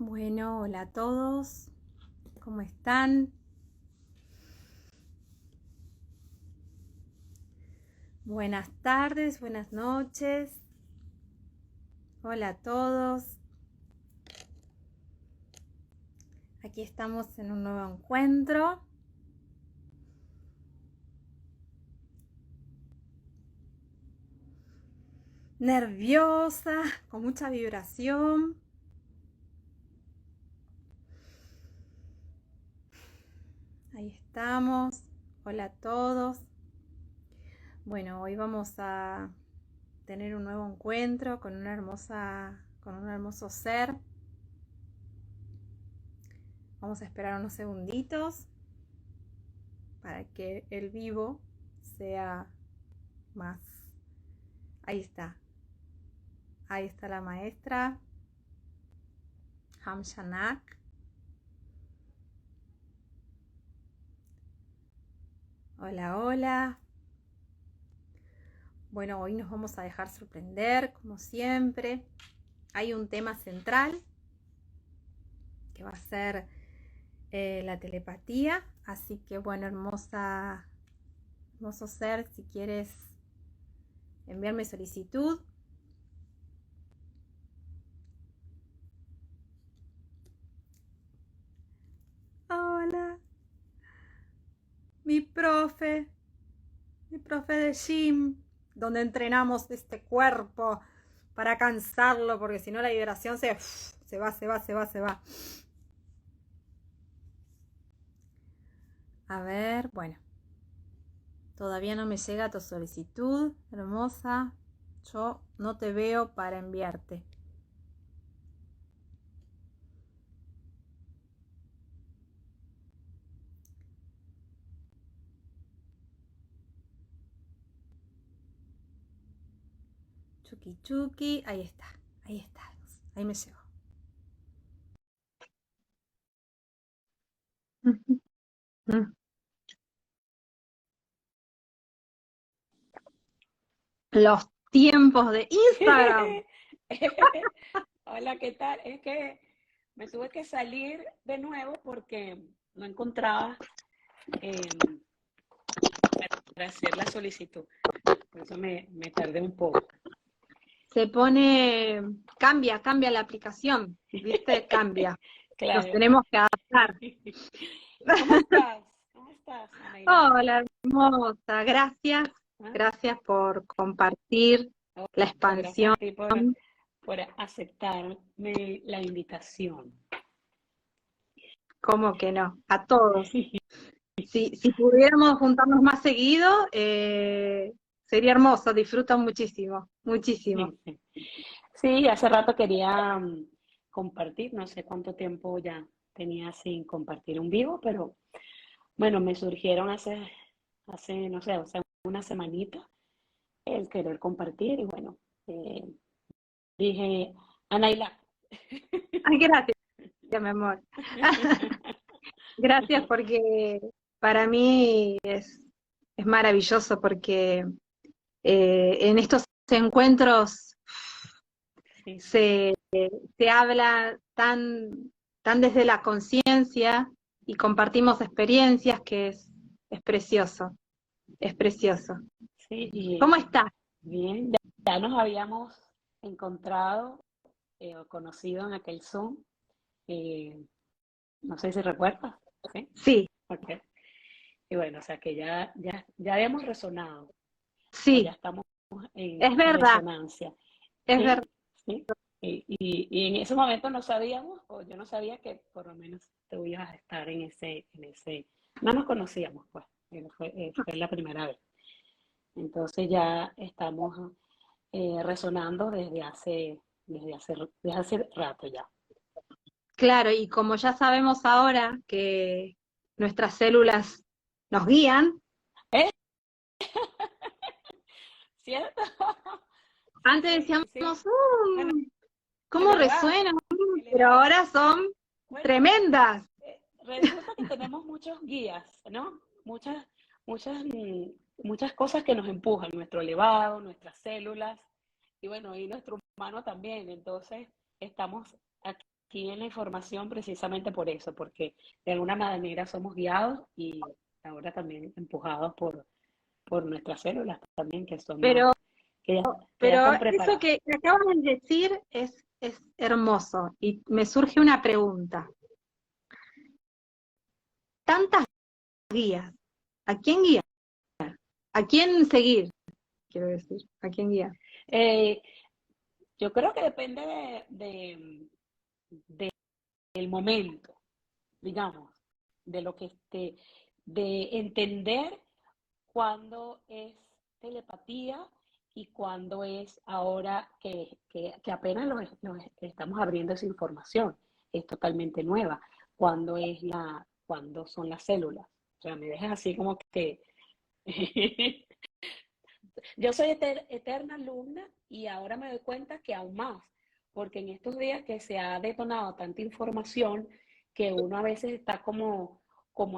Bueno, hola a todos, ¿cómo están? Buenas tardes, buenas noches. Hola a todos. Aquí estamos en un nuevo encuentro. Nerviosa, con mucha vibración. Ahí estamos. Hola a todos. Bueno, hoy vamos a tener un nuevo encuentro con un hermoso ser. Vamos a esperar unos segunditos para que el vivo sea más. Ahí está la maestra Hamshanak. Hola, hola. Bueno, hoy nos vamos a dejar sorprender, como siempre. Hay un tema central que va a ser la telepatía. Así que bueno, hermoso ser, si quieres enviarme solicitud. Hola, mi profe de gym, donde entrenamos este cuerpo para cansarlo, porque si no la vibración se va. A ver, bueno. Todavía no me llega tu solicitud, hermosa. Yo no te veo para enviarte. Chuki chuki, ahí está. Ahí me llegó. Los tiempos de Instagram. Hola, ¿qué tal? Es que me tuve que salir de nuevo porque no encontraba para hacer la solicitud. Por eso me tardé un poco. Se pone, cambia la aplicación, ¿viste? Cambia. Nos Claro. tenemos que adaptar. ¿Cómo estás? ¿Cómo estás, Anaila? Hola, hermosa. ¿Ah? Gracias por compartir la Gracias expansión. a ti por aceptarme la invitación. ¿Cómo que no? A todos. Si pudiéramos juntarnos más seguido, sería hermoso, disfruto muchísimo, muchísimo. Sí, hace rato quería compartir, no sé cuánto tiempo ya tenía sin compartir un vivo, pero bueno, me surgieron no sé, o sea, una semanita el querer compartir y bueno, eh, dije, Anaila. Ay, gracias, mi amor. Gracias porque para mí es maravilloso porque en estos encuentros Sí, se, se habla tan desde la conciencia y compartimos experiencias que es precioso, es precioso. sí, y ¿Cómo estás? bien, ya nos habíamos encontrado o conocido en aquel Zoom, eh, no sé si recuerdas, ¿sí? Sí, Ok. Y bueno, o sea que ya habíamos resonado, o ya sí, estamos en es verdad, resonancia, es verdad. ¿sí? ¿Sí? Y en ese momento no sabíamos, o yo no sabía que por lo menos tú ibas a estar no nos conocíamos, pues, fue la primera vez. Entonces ya estamos resonando desde hace rato ya. Claro, y como ya sabemos ahora que nuestras células nos guían, ¿Eh? ¿Cierto? Sí, antes sí, decíamos, sí. Bueno, ¿cómo elevado, resuenan? Pero elevado. ahora son Bueno, tremendas. resulta que tenemos muchos guías, ¿no? Muchas cosas que nos empujan, nuestro elevado, nuestras células, y bueno, y nuestro humano también. Entonces, estamos aquí en la información precisamente por eso, porque de alguna manera somos guiados y ahora también empujados por nuestras células también, que son más, Pero, que ya pero están eso preparadas. que acabas de decir es hermoso y me surge una pregunta. Tantas guías, ¿a quién guiar? ¿A quién seguir? Quiero decir, ¿a quién guiar? Eh, yo creo que depende del momento, digamos, de lo que esté, de entender cuándo es telepatía y cuándo es ahora que apenas nos estamos abriendo esa información, es totalmente nueva, cuándo son las células. O sea, me dejas así como que yo soy eterna alumna y ahora me doy cuenta que aún más, porque en estos días que se ha detonado tanta información que uno a veces está como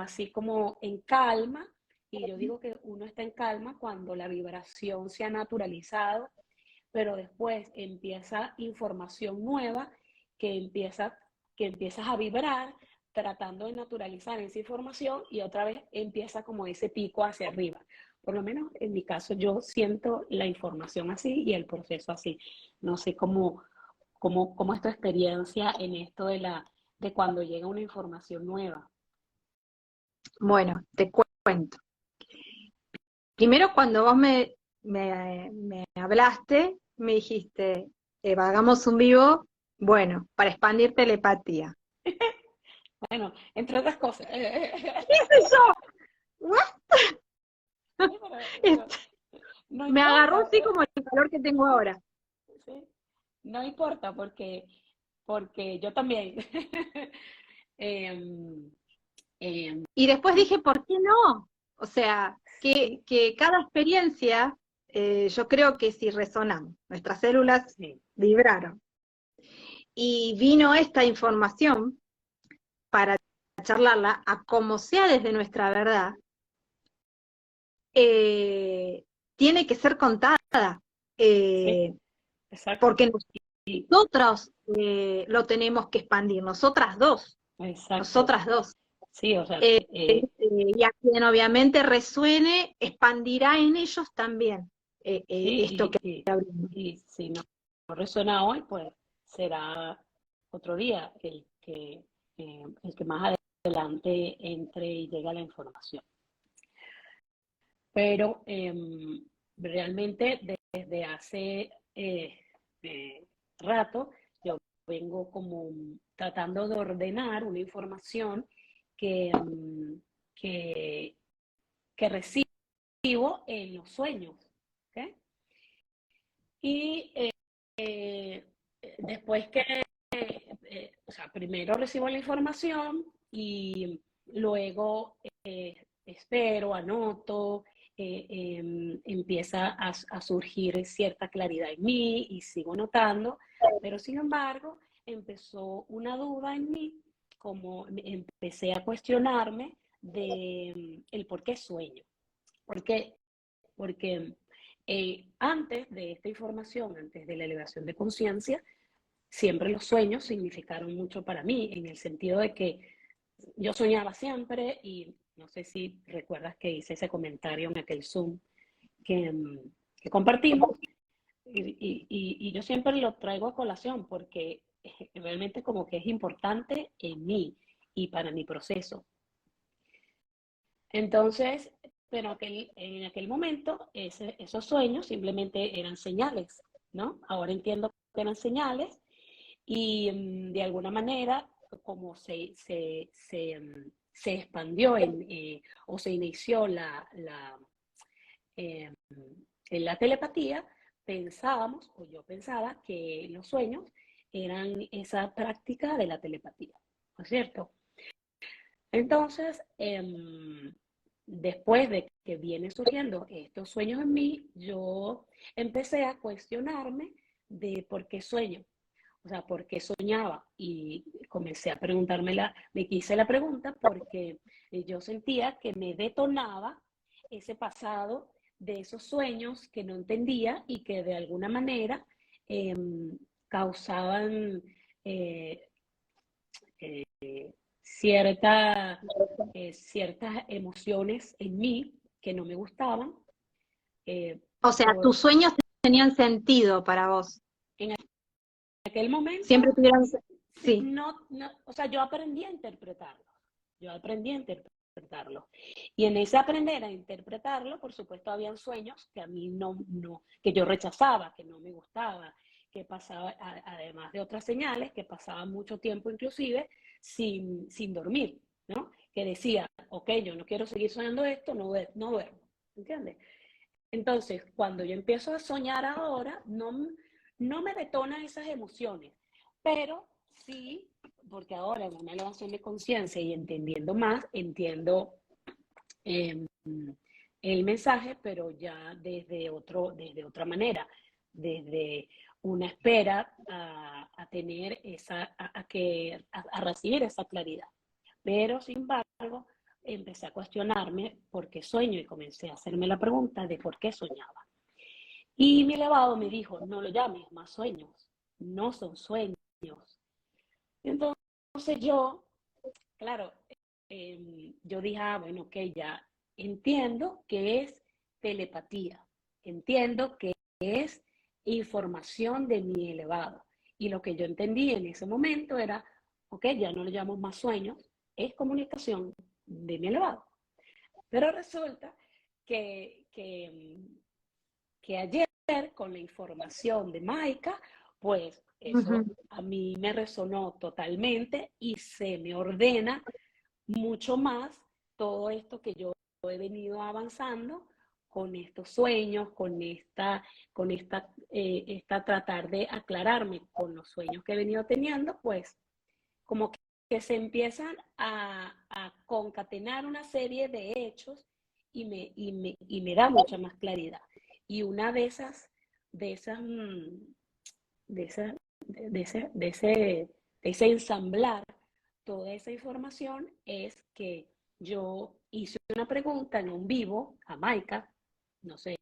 así como en calma, y yo digo que uno está en calma cuando la vibración se ha naturalizado, pero después empieza información nueva que empiezas a vibrar tratando de naturalizar esa información y otra vez empieza como ese pico hacia arriba. Por lo menos en mi caso yo siento la información así y el proceso así. No sé cómo es tu experiencia en esto de cuando llega una información nueva. Bueno, te cuento. Primero, cuando vos me hablaste, me dijiste, Eva, hagamos un vivo, bueno, para expandir telepatía. Bueno, entre otras cosas. ¿Qué sé yo? ¿What? Sí, pero no Me agarró importa. así como el calor que tengo ahora. Sí, no importa porque yo también. Em, em, Y después dije, ¿por qué no? O sea, sí, que cada experiencia, yo creo que si resonamos, nuestras células sí, vibraron y vino esta información para charlarla a como sea desde nuestra verdad, eh, tiene que ser contada, sí, eh, exacto. porque Y, nosotros lo tenemos que expandir, exacto. nosotras dos. Sí, o sea, Y a quien obviamente resuene, expandirá en ellos también esto sí, que abrimos. y si no resuena hoy, pues será otro día el que más adelante entre y llega la información. Pero realmente desde hace rato yo vengo como tratando de ordenar una información que, que, que recibo en los sueños. ¿Okay? Y después o sea, primero recibo la información y luego espero, anoto, empieza a surgir cierta claridad en mí y sigo notando, pero sin embargo empezó una duda en mí, como empecé a cuestionarme de el por qué sueño. Porque, porque antes de esta información, antes de la elevación de conciencia, siempre los sueños significaron mucho para mí, en el sentido de que yo soñaba siempre y no sé si recuerdas que hice ese comentario en aquel Zoom que, que compartimos y yo siempre lo traigo a colación porque realmente como que es importante en mí y para mi proceso. Entonces, pero en aquel momento esos sueños simplemente eran señales, ¿no? Ahora entiendo que eran señales y de alguna manera como se expandió o se inició eh, en la telepatía, pensábamos, o yo pensaba, que los sueños eran esa práctica de la telepatía, ¿no es cierto? Entonces, después de que vienen surgiendo estos sueños en mí, yo empecé a cuestionarme de por qué sueño, o sea, por qué soñaba. Y comencé a me hice la pregunta porque yo sentía que me detonaba ese pasado de esos sueños que no entendía y que de alguna manera eh, causaban, eh, cierta, ciertas emociones en mí que no me gustaban. O sea, tus Por, sueños tenían sentido para vos. en aquel momento, Siempre tuvieron... Sí. o sea, yo aprendí a interpretarlo. Yo aprendí a interpretarlo. Y en ese aprender a interpretarlo, por supuesto, habían sueños que a mí que yo rechazaba, que no me gustaba, que pasaba, además de otras señales, que pasaba mucho tiempo inclusive sin dormir, ¿no? Que decía, ok, yo no quiero seguir soñando esto, no duermo, ¿entiendes? Entonces, cuando yo empiezo a soñar ahora, no me detona esas emociones, pero sí, porque ahora en una elevación de conciencia y entendiendo más, entiendo eh, el mensaje, pero ya desde otra manera, desde una espera a tener a recibir esa claridad. Pero sin embargo, empecé a cuestionarme por qué sueño y comencé a hacerme la pregunta de por qué soñaba. Y mi elevado me dijo, no lo llames más sueños, no son sueños. Entonces yo, claro, yo dije, bueno, ok, ya entiendo que es telepatía, entiendo que es información de mi elevado. Y lo que yo entendí en ese momento era, ok, ya no lo llamo más sueños, es comunicación de mi elevado. Pero resulta que ayer, con la información de Maika, pues eso a mí me resonó totalmente y se me ordena mucho más todo esto que yo he venido avanzando con estos sueños, esta tratar de aclararme con los sueños que he venido teniendo, pues como que se empiezan a concatenar una serie de hechos y me da mucha más claridad. Y una de esas, de esa, de ese ensamblar toda esa información es que yo hice una pregunta en un vivo a Maika, no sé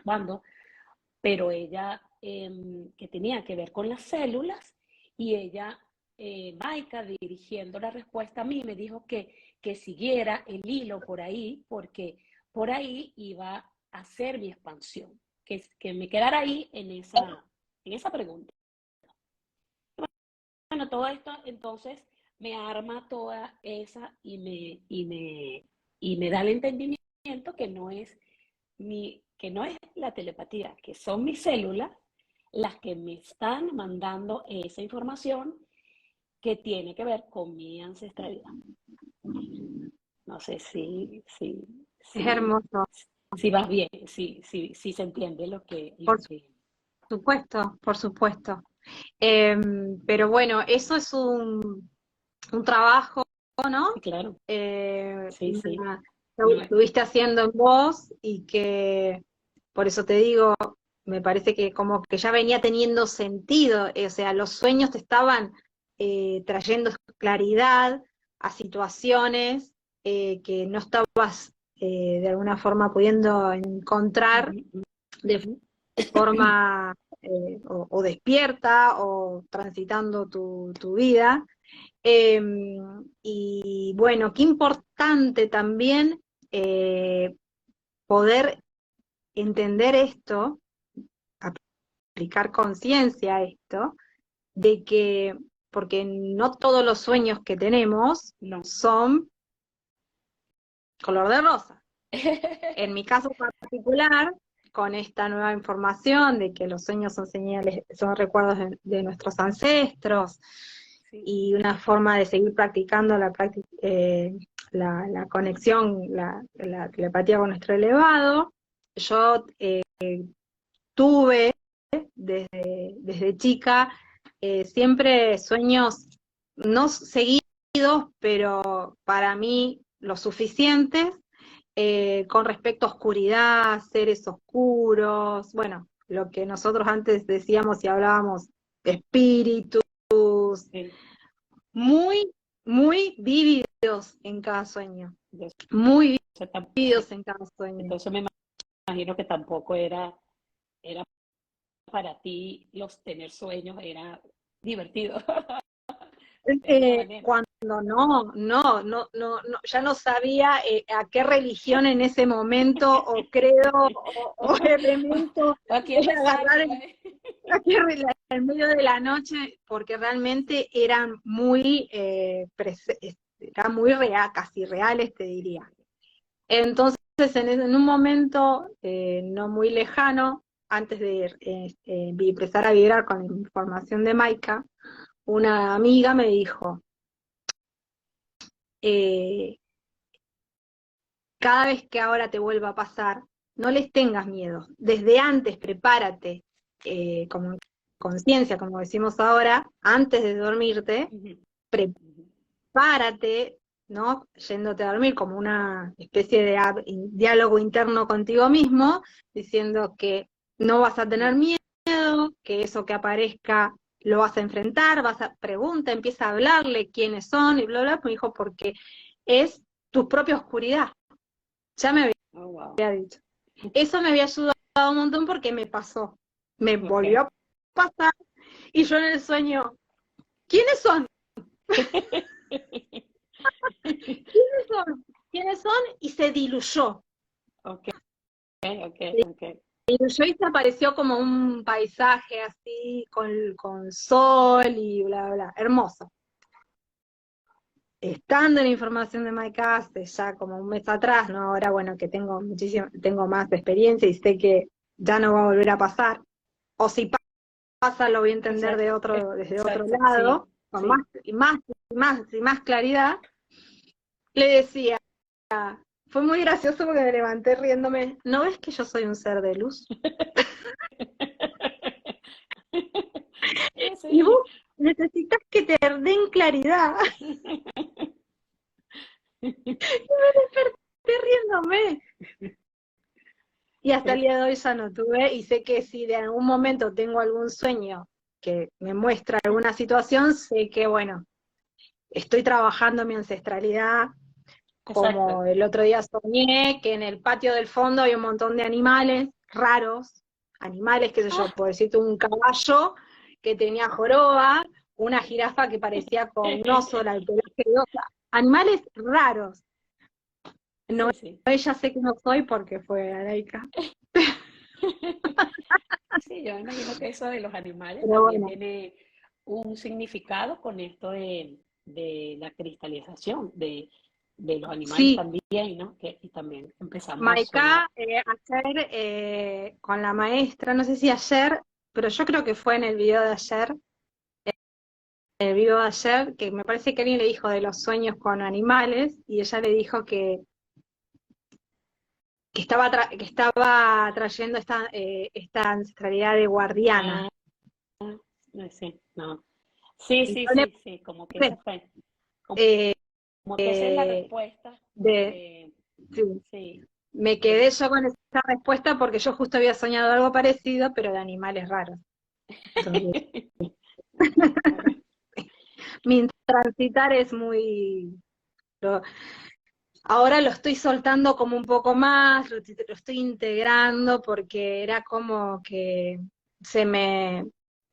cuándo, pero ella que tenía que ver con las células y ella, Maika, dirigiendo la respuesta a mí, me dijo que siguiera el hilo por ahí, porque por ahí iba a ser mi expansión, que me quedara ahí en esa pregunta. Bueno, todo esto entonces me arma toda esa y me da el entendimiento que no es la telepatía, que son mis células las que me están mandando esa información que tiene que ver con mi ancestralidad. No sé Es hermoso. si vas bien, si se entiende Por supuesto, por supuesto. Pero bueno, eso es un trabajo, ¿no? Sí, claro, Eh, sí, sí. que No, estuviste haciendo en vos y que, por eso te digo, me parece que como que ya venía teniendo sentido, o sea, los sueños te estaban trayendo claridad a situaciones que no estabas de alguna forma pudiendo encontrar de forma o despierta o transitando tu vida. Eh, y bueno, qué importante también eh, poder entender esto, aplicar conciencia a esto, de que, porque no todos los sueños que tenemos no. son color de rosa. En mi caso particular, con esta nueva información de que los sueños son señales, son recuerdos de nuestros ancestros, Sí. y una forma de seguir practicando la conexión, la telepatía con nuestro elevado. Yo tuve desde chica siempre sueños no seguidos, pero para mí lo suficientes con respecto a oscuridad, seres oscuros, bueno, lo que nosotros antes decíamos y hablábamos, espíritus, Sí. muy, muy vívidos en cada sueño, Entonces, muy sí. vívidos en cada sueño. Entonces me imagino que tampoco era para ti tener sueños, era divertido. manera. Cuando ya no sabía a qué religión en ese momento, o credo, o elemento, ¿A quién agarrar rezarle? en medio de la noche, porque realmente eran eran muy real, casi reales, te diría. Entonces, en un momento no muy lejano, antes de empezar a vibrar con la información de Maika, una amiga me dijo, eh, cada vez que ahora te vuelva a pasar, no les tengas miedo. Desde antes, prepárate, como conciencia, como decimos ahora, antes de dormirte, Ujú, ujú. prepárate, ¿no? Yéndote a dormir como una especie de diálogo interno contigo mismo, diciendo que no vas a tener miedo, que eso que aparezca lo vas a enfrentar, empieza a hablarle quiénes son y bla, bla, me dijo, porque es tu propia oscuridad. Ya me Oh, wow. había dicho. Eso me había ayudado un montón porque me pasó. Me Ok. volvió a pasar y yo en el sueño, ¿quiénes son? ¿Quiénes son? ¿Quiénes son? Y se diluyó. Ok, ok, ok. Se diluyó y se apareció como un paisaje así, con sol y bla, bla. Hermoso. Estando en información de MyCast, ya como un mes atrás, ¿no? Ahora, bueno, que tengo más experiencia y sé que ya no va a volver a pasar. O si pasa, lo voy a entender Exacto, desde otro exacto. Sí, lado, con sí. más claridad. Le decía, fue muy gracioso porque me levanté riéndome. ¿No ves que yo soy un ser de luz? Y Sí. vos necesitas que te den claridad. Estoy riéndome. Y hasta el día de hoy ya no tuve, y sé que si de algún momento tengo algún sueño que me muestra alguna situación, sé que, bueno, estoy trabajando mi ancestralidad, Exacto. como el otro día soñé que en el patio del fondo había un montón de animales raros, animales, qué sé yo, Ah. por decirte, un caballo que tenía joroba, una jirafa que parecía con un oso, el pelaje de osa, animales raros. No, Sí, sí. ella sé que no soy porque fue Araika, Sí, yo me imagino que eso de los animales pero también bueno, tiene un significado con esto de la cristalización de los animales sí. también, ¿no? Que y también empezamos a soñar. Maika, ayer con la maestra, no sé si ayer, pero yo creo que fue en el video de ayer, el video de ayer, que me parece que alguien le dijo de los sueños con animales, y ella le dijo que estaba trayendo esta ancestralidad de guardiana. Ah, sí, no. Sí, Y sí, yo le sí, sí, como que esa puse, fue, como, eh, como que esa es la eh, respuesta. de, eh, sí, sí, me el, quedé yo con esa respuesta porque yo justo había soñado algo parecido, pero de animales raros. Entonces, claro, mi transitar es muy... Ahora lo estoy soltando como un poco más, lo estoy integrando porque era como que se me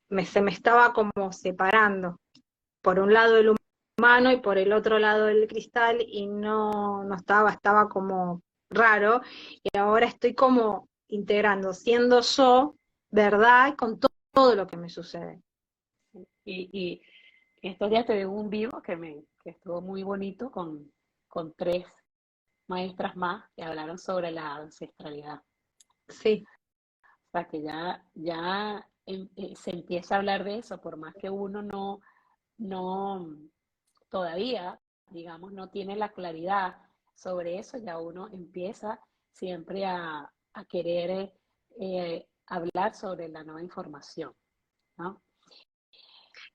estaba como separando. Por un lado el humano y por el otro lado el cristal y no estaba como raro. Y ahora estoy como integrando, siendo yo, ¿verdad? Con todo lo que me sucede. y estos días te un vivo que estuvo muy bonito con tres maestras más que hablaron sobre la ancestralidad. Sí, O sea que ya se empieza a hablar de eso, por más que uno no todavía, digamos, no tiene la claridad sobre eso, ya uno empieza siempre a querer hablar sobre la nueva información, ¿no?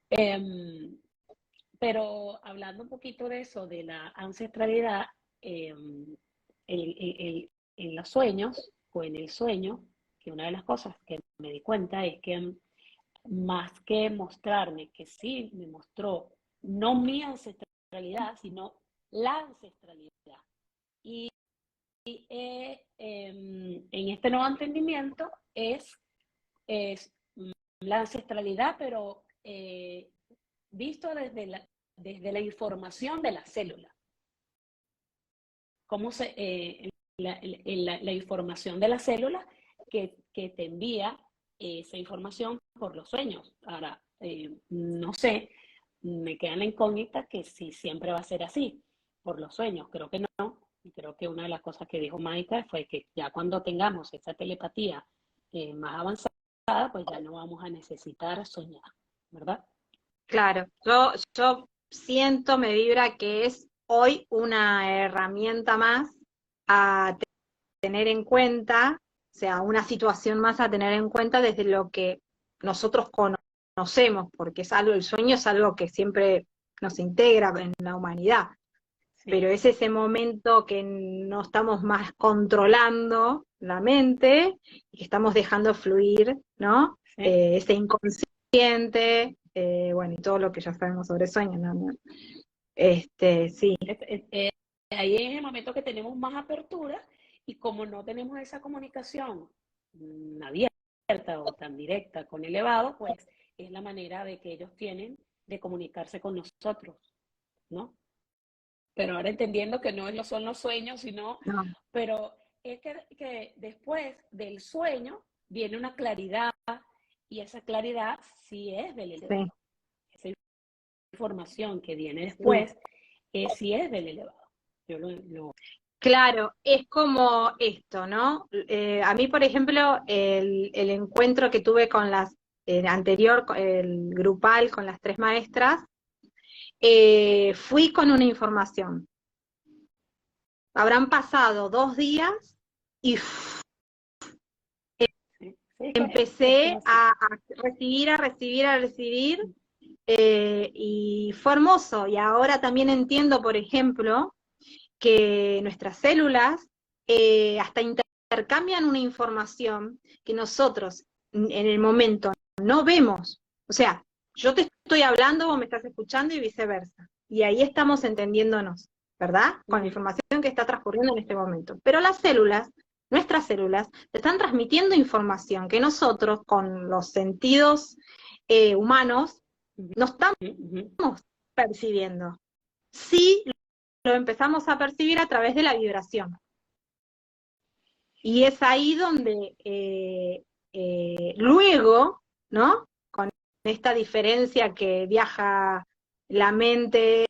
Em, pero hablando un poquito de eso, de la ancestralidad, en los sueños o en el sueño, que una de las cosas que me di cuenta es que más que mostrarme, que sí me mostró no mi ancestralidad, sino la ancestralidad. Y en este nuevo entendimiento es la ancestralidad, pero visto desde desde la información de la célula. Cómo la información de la célula que te envía esa información por los sueños. Ahora, no sé, me queda la incógnita que si siempre va a ser así, por los sueños. Creo que no. Y creo que una de las cosas que dijo Maika fue que ya cuando tengamos esa telepatía más avanzada, pues ya no vamos a necesitar soñar, ¿verdad? Claro, yo siento, me vibra que es hoy una herramienta más a tener en cuenta, o sea, una situación más a tener en cuenta desde lo que nosotros conocemos, porque es algo, el sueño es algo que siempre nos integra en la humanidad, pero Sí, es ese momento que no estamos más controlando la mente y que estamos dejando fluir, ¿no? sí. Ese inconsciente, bueno, y todo lo que ya sabemos sobre sueños, ¿no? Sí, Ahí es el momento que tenemos más apertura y como no tenemos esa comunicación abierta o tan directa con el elevado, pues es la manera de que ellos tienen de comunicarse con nosotros, ¿no? Pero ahora entendiendo que no son los sueños, sino, no, pero es que después del sueño viene una claridad y esa claridad sí es del sí, elevado. Esa información que viene sí. después sí es del elevado. Yo lo Claro, es como esto, ¿no? A mí, por ejemplo, el encuentro que tuve con el anterior, el grupal con las tres maestras, fui con una información. Habrán pasado 2 días y sí, sí, es que es empecé así. a recibir, y fue hermoso. Y ahora también entiendo, por ejemplo, que nuestras células hasta intercambian una información que nosotros en el momento no vemos. O sea, yo te estoy hablando, vos me estás escuchando y viceversa. Y ahí estamos entendiéndonos, ¿verdad? Con la Ujú. información que está transcurriendo en este momento. Pero las células, nuestras células, te están transmitiendo información que nosotros, con los sentidos humanos, Ujú, no estamos ujú, percibiendo. Sí lo empezamos a percibir a través de la vibración. Y es ahí donde luego, ¿no? Con esta diferencia que viaja la mente,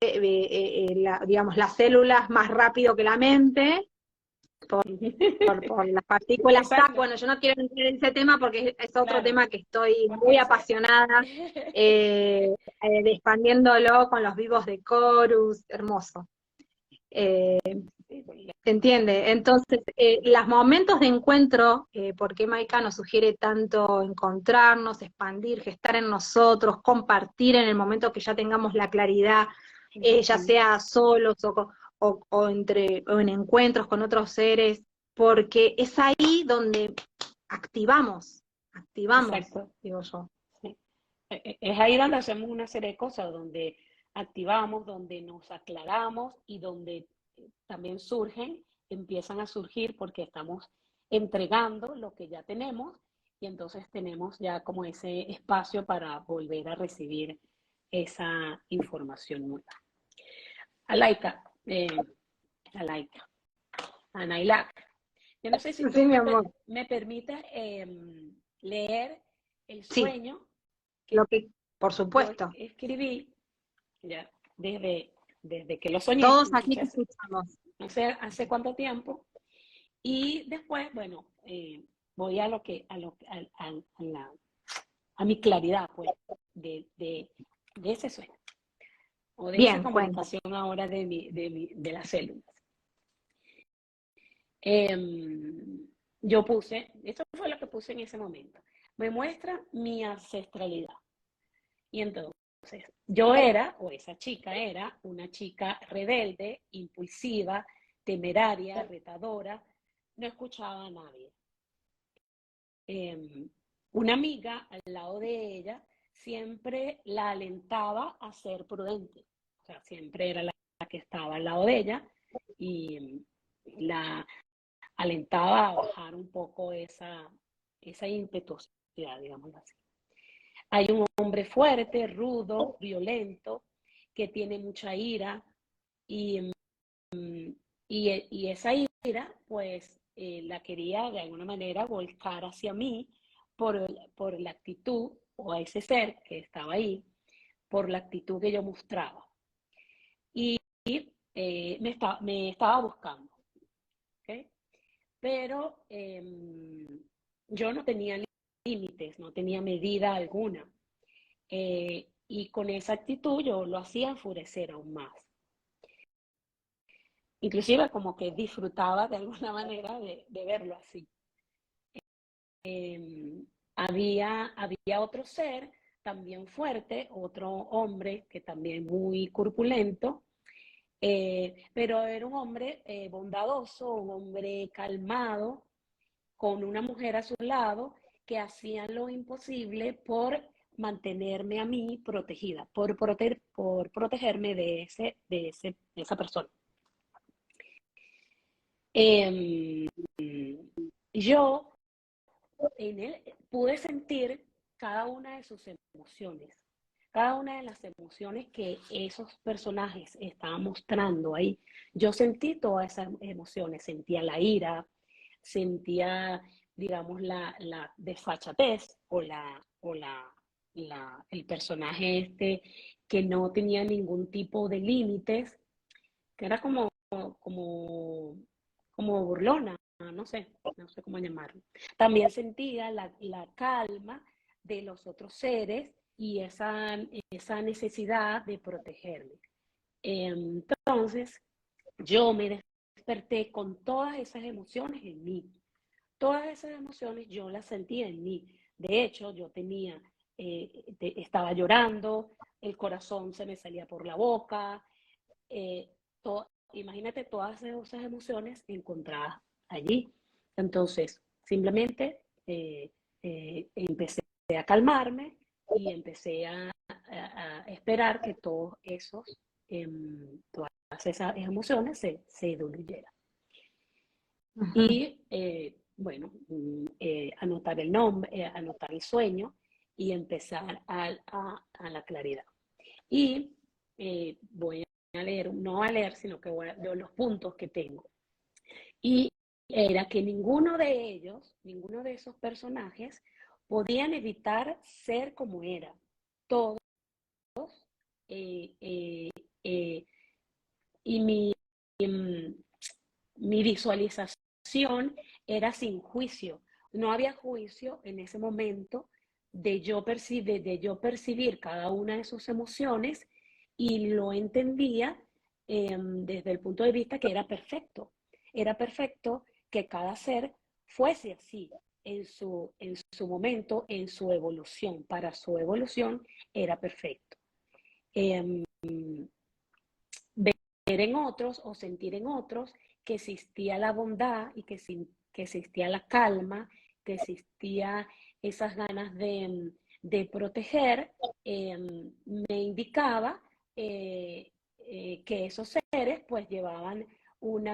digamos, las células más rápido que la mente, ujú. por las partículas TAC. Exacto, Bueno, yo no quiero entrar en ese tema porque es otro claro, tema que estoy muy porque ese... apasionada, expandiéndolo con los vivos de Corus, hermoso. Eh, Sí, porque ¿Se entiende? Entonces, los momentos de encuentro, ¿por qué Maika nos sugiere tanto encontrarnos, expandir, gestar en nosotros, compartir en el momento que ya tengamos la claridad, ya ujú, sea solos o en encuentros con otros seres? Porque es ahí donde activamos, exacto, digo yo. sí. Es ahí donde hacemos una serie de cosas, donde activamos, donde nos aclaramos y donde también empiezan a surgir porque estamos entregando lo que ya tenemos y entonces tenemos ya como ese espacio para volver a recibir esa información nueva. Alaika, Alaika, Anaila, yo no sé si Sí, tú mi amor. me permites leer el Sí, sueño lo que que, por yo supuesto, escribí ya desde que lo soñé, todos aquí te no sé, escuchamos. no sé hace cuánto tiempo. Y después, bueno, voy a lo que, a mi claridad, pues, de ese sueño, o de esa Bien, cuenta. comunicación ahora de las células. Eh, yo puse, eso fue lo que puse en ese momento. Me muestra mi ancestralidad. Y entonces, yo era, o esa chica era, una chica rebelde, impulsiva, temeraria, retadora, no escuchaba a nadie. Eh, una amiga al lado de ella siempre la alentaba a ser prudente. O sea, siempre era la que estaba al lado de ella y la alentaba a bajar un poco esa impetuosidad, digamos así. Hay un hombre fuerte, rudo, violento, que tiene mucha ira y, y esa ira, pues la quería de alguna manera volcar hacia mí por la actitud, o a ese ser que estaba ahí, por la actitud que yo mostraba. Y me estaba buscando, ¿ok? Pero yo no tenía límites, no tenía medida alguna. Y con esa actitud yo lo hacía enfurecer aún más. Inclusive como que disfrutaba de alguna manera de verlo así. Había otro ser también fuerte, otro hombre que también muy corpulento, pero era un hombre bondadoso, un hombre calmado, con una mujer a su lado que hacían lo imposible por mantenerme a mí protegida, por protegerme de esa persona. Eh, yo en él pude sentir cada una de sus emociones, cada una de las emociones que esos personajes estaban mostrando ahí. Yo sentí todas esas emociones, sentía la ira, sentía, digamos, la desfachatez el personaje este que no tenía ningún tipo de límites, que era como burlona, no sé cómo llamarlo. También sentía la calma de los otros seres y esa necesidad de protegerme. Entonces, yo me desperté con todas esas emociones en mí. Todas esas emociones yo las sentía en mí. De hecho, yo estaba llorando, el corazón se me salía por la boca, eh, imagínate todas esas emociones encontradas allí. Entonces, simplemente empecé a calmarme y empecé a esperar que todas esas emociones se diluyeran. Y bueno, anotar el nombre, anotar el sueño y empezar a la claridad. Y voy a leer, no a leer, sino que voy a leer los puntos que tengo. Y era que ninguno de ellos, ninguno de esos personajes, podían evitar ser como era. Todos, eh, eh, eh, y mi visualización era sin juicio. No había juicio en ese momento de yo percibir cada una de sus emociones y lo entendía desde el punto de vista que era perfecto. Era perfecto que cada ser fuese así en su momento, en su evolución. Para su evolución era perfecto. Eh, Ver en otros o sentir en otros que existía la bondad y que existía la calma, que existía esas ganas de proteger, me indicaba que esos seres pues llevaban un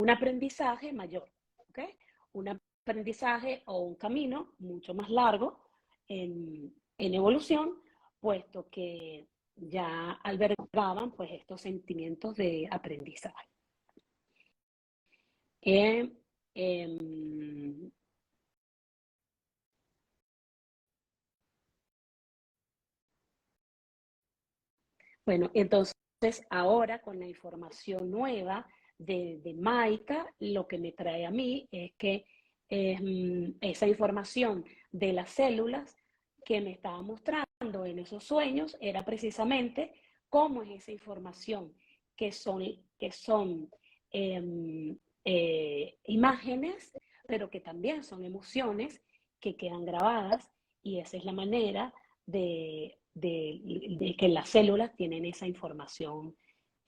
aprendizaje mayor, ¿ok? Un aprendizaje o un camino mucho más largo en evolución, puesto que ya albergaban pues estos sentimientos de aprendizaje. Eh, eh, bueno, entonces ahora con la información nueva de Maika, lo que me trae a mí es que esa información de las células que me estaba mostrando en esos sueños era precisamente cómo es esa información, que son imágenes, pero que también son emociones que quedan grabadas y esa es la manera de que las células tienen esa información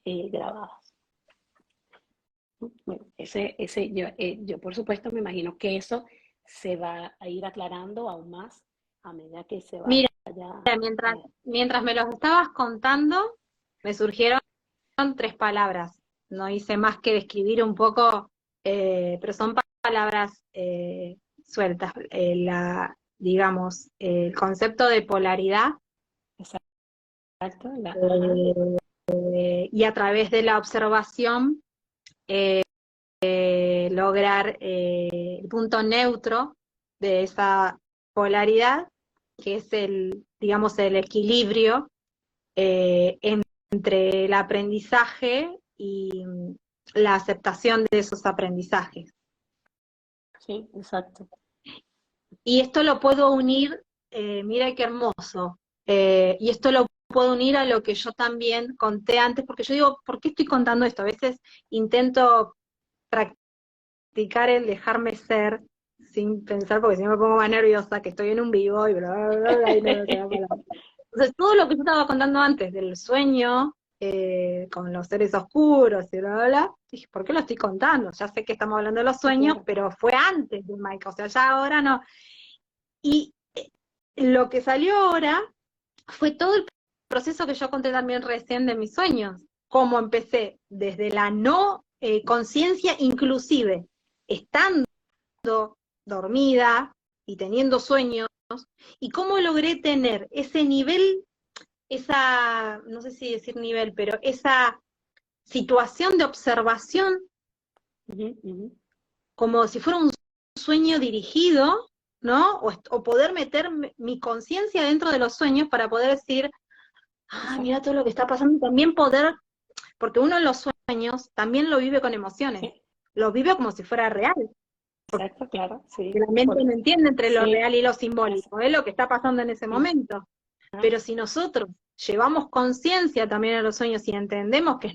grabada. Bueno, yo por supuesto me imagino que eso se va a ir aclarando aún más a medida que se vaya. Mira, mientras me los estabas contando, me surgieron 3 palabras. No hice más que describir un poco, pero son palabras sueltas. Digamos, el concepto de polaridad Exacto, ajá, y a través de la observación lograr el punto neutro de esa polaridad, que es digamos, el equilibrio entre el aprendizaje y la aceptación de esos aprendizajes. sí, exacto. Y esto lo puedo unir, mira qué hermoso, y esto lo puedo unir a lo que yo también conté antes, porque yo digo, ¿por qué estoy contando esto? A veces intento practicar el dejarme ser sin pensar, porque si no me pongo más nerviosa, que estoy en un vivo y bla, bla, bla, bla, y no me queda palabra. Entonces, todo lo que yo estaba contando antes del sueño, con los seres oscuros y bla, bla, bla, dije, ¿por qué lo estoy contando? Ya sé que estamos hablando de los Sí, sueños, claro. pero fue antes de Mike, o sea, ya ahora no. Y lo que salió ahora fue todo el proceso que yo conté también recién de mis sueños, cómo empecé desde la no conciencia, inclusive estando dormida y teniendo sueños, y cómo logré tener ese nivel, no sé si decir nivel, pero esa situación de observación Ujú, ujú. como si fuera un sueño dirigido, ¿no? O poder meter mi conciencia dentro de los sueños para poder decir, ah, mira Exacto. todo lo que está pasando, y también poder, porque uno en los sueños también lo vive con emociones, Sí, lo vive como si fuera real, exacto, claro, que sí. la mente no entiende entre lo Sí, real y lo eso, simbólico, es lo que está pasando en ese sí. momento. Ajá. Pero si nosotros llevamos conciencia también a los sueños y entendemos que es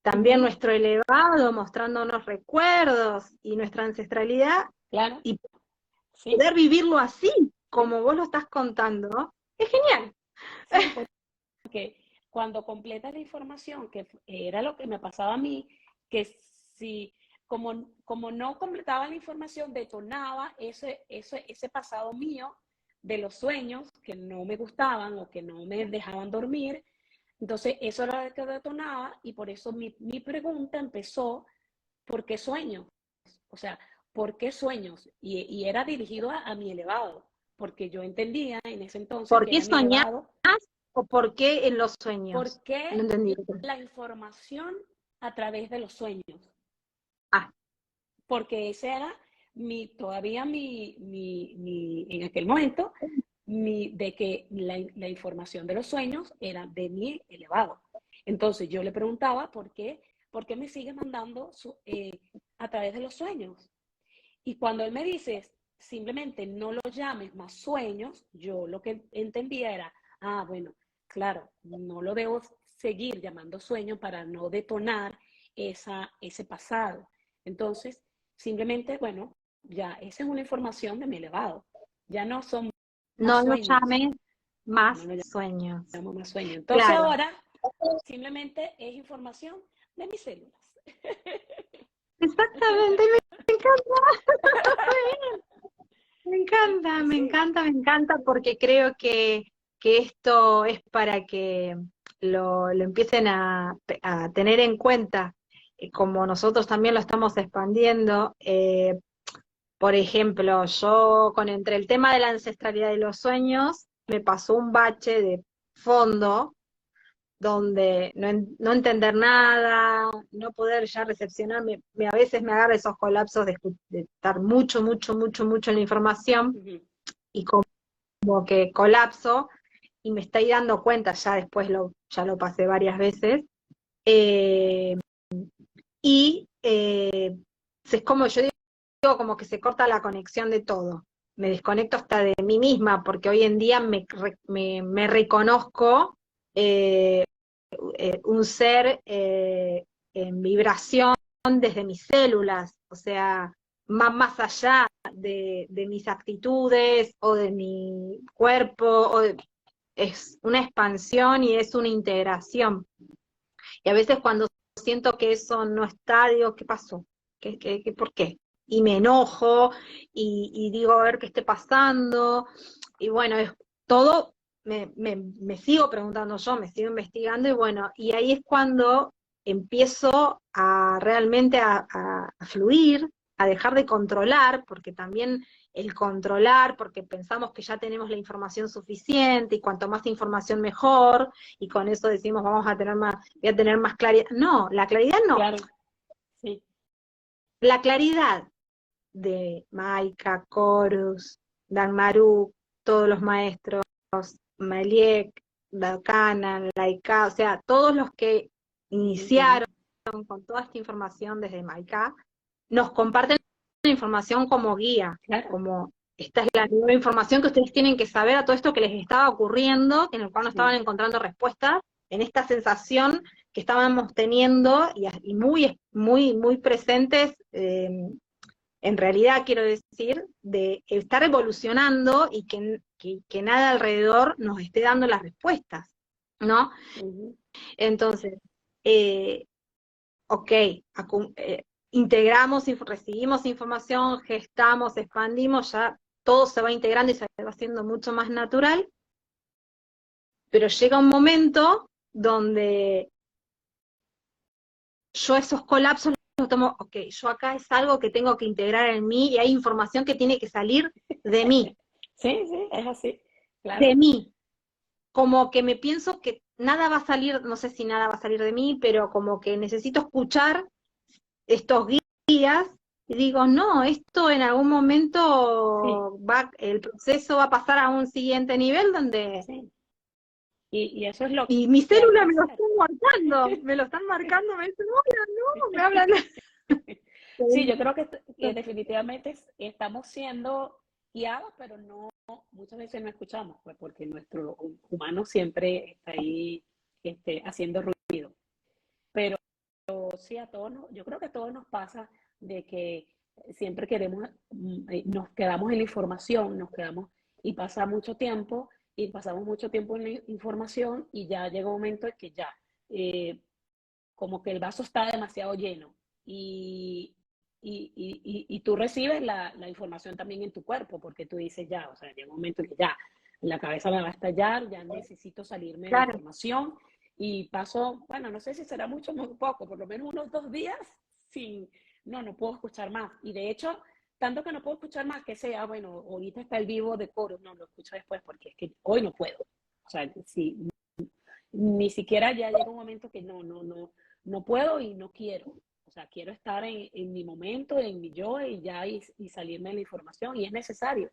también Ujú, nuestro elevado, mostrándonos recuerdos y nuestra ancestralidad, claro, y sí, poder vivirlo así, sí, como vos lo estás contando, es genial. sí, porque cuando completas la información, que era lo que me pasaba a mí, que si como no completaba la información, detonaba ese pasado mío de los sueños que no me gustaban o que no me dejaban dormir. Entonces, eso era lo que detonaba y por eso mi pregunta empezó, ¿por qué sueños? O sea, ¿por qué sueños? Y era dirigido a mi elevado, porque yo entendía en ese entonces ¿Por que qué era mi soñás elevado. o por qué en los ¿Por sueños? qué No entendí. la información a través de los sueños? Ah, Porque ese era todavía en aquel momento, de que la información de los sueños era de mi elevado. Entonces yo le preguntaba por qué me sigue mandando a través de los sueños. Y cuando él me dice, simplemente no lo llames más sueños, yo lo que entendía era, ah, bueno, claro, no lo debo seguir llamando sueño para no detonar ese pasado. Entonces, simplemente, bueno, ya esa es una información de mi elevado. Ya no son más no lo sueños, llames no más lo sueños. llamo más sueño. Entonces Claro, ahora simplemente es información de mis células. exactamente, me encanta, me encanta, me Sí. encanta, me encanta, porque creo que esto es para que lo empiecen a tener en cuenta, como nosotros también lo estamos expandiendo. Por ejemplo, yo entre el tema de la ancestralidad y los sueños, me pasó un bache de fondo, donde no entender nada, no poder ya recepcionar, a veces me agarra esos colapsos de estar mucho, mucho, mucho, mucho en la información, Ujú. y como que colapso, y me estoy dando cuenta, ya después ya lo pasé varias veces, eh, y es como yo digo, como que se corta la conexión de todo. Me desconecto hasta de mí misma, porque hoy en día me reconozco un ser en vibración desde mis células, o sea, más allá de mis actitudes o de mi cuerpo, es una expansión y es una integración. Y a veces cuando siento que eso no está, digo, ¿qué pasó? ¿Por qué? Y me enojo y digo, a ver qué esté pasando. Y bueno, es todo, me sigo preguntando yo, me sigo investigando, y bueno, y ahí es cuando empiezo realmente a fluir, a dejar de controlar, porque también el controlar, porque pensamos que ya tenemos la información suficiente, y cuanto más información mejor, y con eso decimos voy a tener más claridad. No, la claridad no. Claro, sí. La claridad de Maika, Chorus, Danmaru, todos los maestros, Meliek, Dacanan, Laika, o sea, todos los que Ujú. iniciaron con toda esta información desde Maika, nos comparten la información como guía, Claro, como esta es la nueva información que ustedes tienen que saber a todo esto que les estaba ocurriendo, en el cual no estaban sí. encontrando respuestas, en esta sensación que estábamos teniendo y muy presentes, en realidad quiero decir, de estar evolucionando y que nada alrededor nos esté dando las respuestas, ¿no? Ujú. Entonces, eh, ok, integramos, recibimos información, gestamos, expandimos, ya todo se va integrando y se va haciendo mucho más natural, pero llega un momento donde yo esos colapsos los tomo, ok, yo acá es algo que tengo que integrar en mí y hay información que tiene que salir Sí, sí, es así, claro. de mí, como que me pienso que nada va a salir, no sé si nada va a salir de mí, pero como que necesito escuchar estos guías y digo, no, esto en algún Sí, momento el proceso va a pasar a un siguiente nivel donde, sí. Y eso es lo y mis que hay que células me lo hacer. están marcando, me dicen, hola, no, me hablan. Sí, yo creo que definitivamente estamos siendo guiados, pero no, muchas veces no escuchamos, pues porque nuestro humano siempre está ahí haciendo ruido. Pero sí, yo creo que a todos nos pasa de que siempre queremos, nos quedamos en la información, nos quedamos y pasa mucho tiempo y pasamos mucho tiempo en la información y ya llega un momento en que ya, eh, como que el vaso está demasiado lleno y, y tú recibes la información también en tu cuerpo porque tú dices ya, o sea, llega un momento en que ya, la cabeza me va a estallar, ya necesito salirme de la Claro, información y paso, bueno, no sé si será mucho o muy poco, por lo menos unos 2 días sin, no puedo escuchar más. Y de hecho, tanto que no puedo escuchar más que sea, bueno, ahorita está el vivo de coro, no, lo escucho después porque es que hoy no puedo. O sea, si, ni siquiera ya llega un momento que no puedo y no quiero. O sea, quiero estar en mi momento, en mi yo y ya y salirme de la información y es necesario.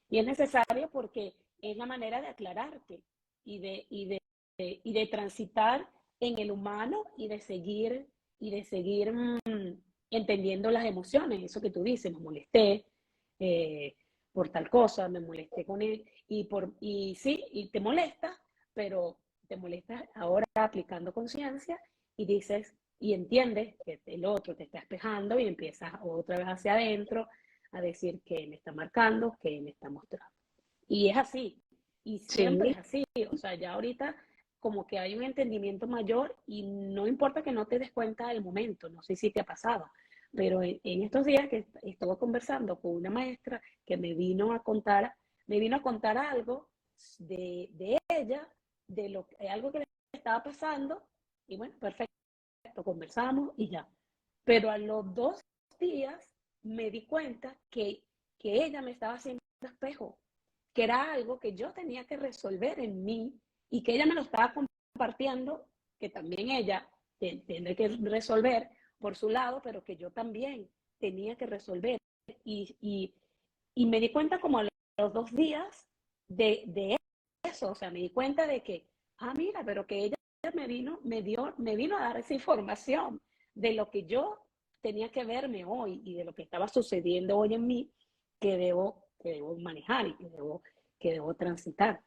Y es necesario porque es la manera de aclararte y de transitar en el humano y de seguir entendiendo las emociones, eso que tú dices, me molesté por tal cosa, me molesté con él, y sí, y te molesta, pero te molesta ahora aplicando conciencia y dices, y entiendes que el otro te está espejando y empiezas otra vez hacia adentro a decir que me está marcando, que me está mostrando. Y es así, y siempre sí, es así, o sea, ya ahorita como que hay un entendimiento mayor y no importa que no te des cuenta del momento, no sé si te ha pasado, pero en estos días que estuve conversando con una maestra que me vino a contar algo de ella, algo que le estaba pasando, y bueno, perfecto, conversamos y ya. Pero a los 2 días me di cuenta que ella me estaba haciendo espejo, que era algo que yo tenía que resolver en mí y que ella me lo estaba compartiendo, que también ella tiene que resolver por su lado, pero que yo también tenía que resolver. Y, y, y me di cuenta como a los 2 días de eso, o sea, me di cuenta de que, mira, pero que ella me vino a dar esa información de lo que yo tenía que verme hoy y de lo que estaba sucediendo hoy en mí que debo manejar y que debo transitar.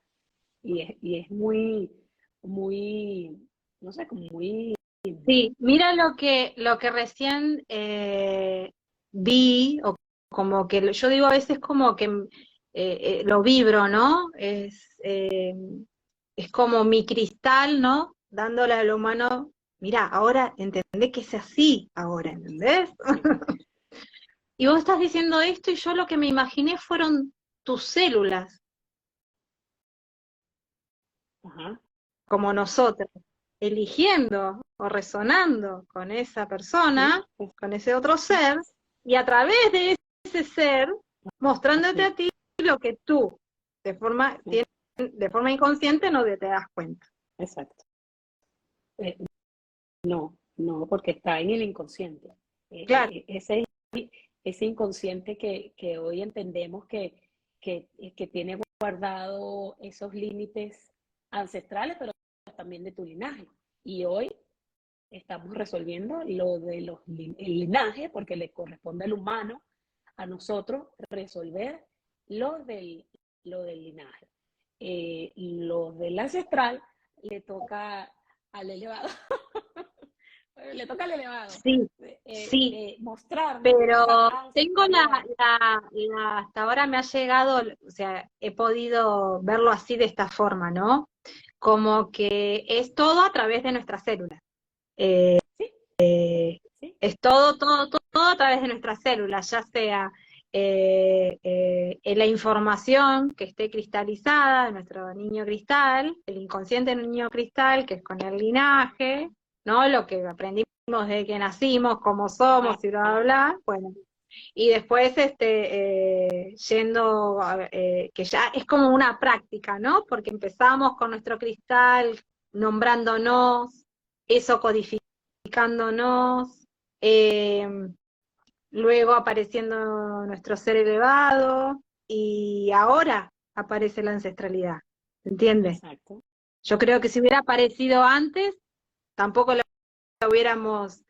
Y es muy, muy, no sé, como muy, sí, mira lo que recién vi, o como que yo digo a veces como que lo vibro, ¿no? Es como mi cristal, ¿no? Dándole al humano, mira, ahora entendé que es así, ahora, ¿entendés? sí, Y vos estás diciendo esto y yo lo que me imaginé fueron tus células, ajá, como nosotros, eligiendo o resonando con esa sí, persona, con ese otro ser, y a través de ese ser, mostrándote a ti lo que tú, de forma inconsciente, no te das cuenta. Exacto. No, no, porque está en el inconsciente. Claro. Ese inconsciente que hoy entendemos que tiene guardado esos límites ancestrales, pero también de tu linaje. Y hoy estamos resolviendo lo de el linaje, porque le corresponde al humano, a nosotros, resolver lo del linaje. Lo del ancestral le toca al elevado. Le toca al elevado. Sí, sí. Mostrarnos Pero esa tengo ancestralidad. hasta ahora me ha llegado, o sea, he podido verlo así de esta forma, ¿no? Como que es todo a través de nuestras células. Sí, sí, Es todo a través de nuestras células, ya sea la información que esté cristalizada de nuestro niño cristal, el inconsciente del niño cristal, que es con el linaje, ¿no? Lo que aprendimos desde que nacimos, cómo somos y bla, bla, bla. Bueno, y después yendo, que ya es como una práctica, ¿no? Porque empezamos con nuestro cristal nombrándonos, eso codificándonos, eh, luego apareciendo nuestro ser elevado, y ahora aparece la ancestralidad, ¿entiendes? exacto. Yo creo que si hubiera aparecido antes, tampoco hubiéramos,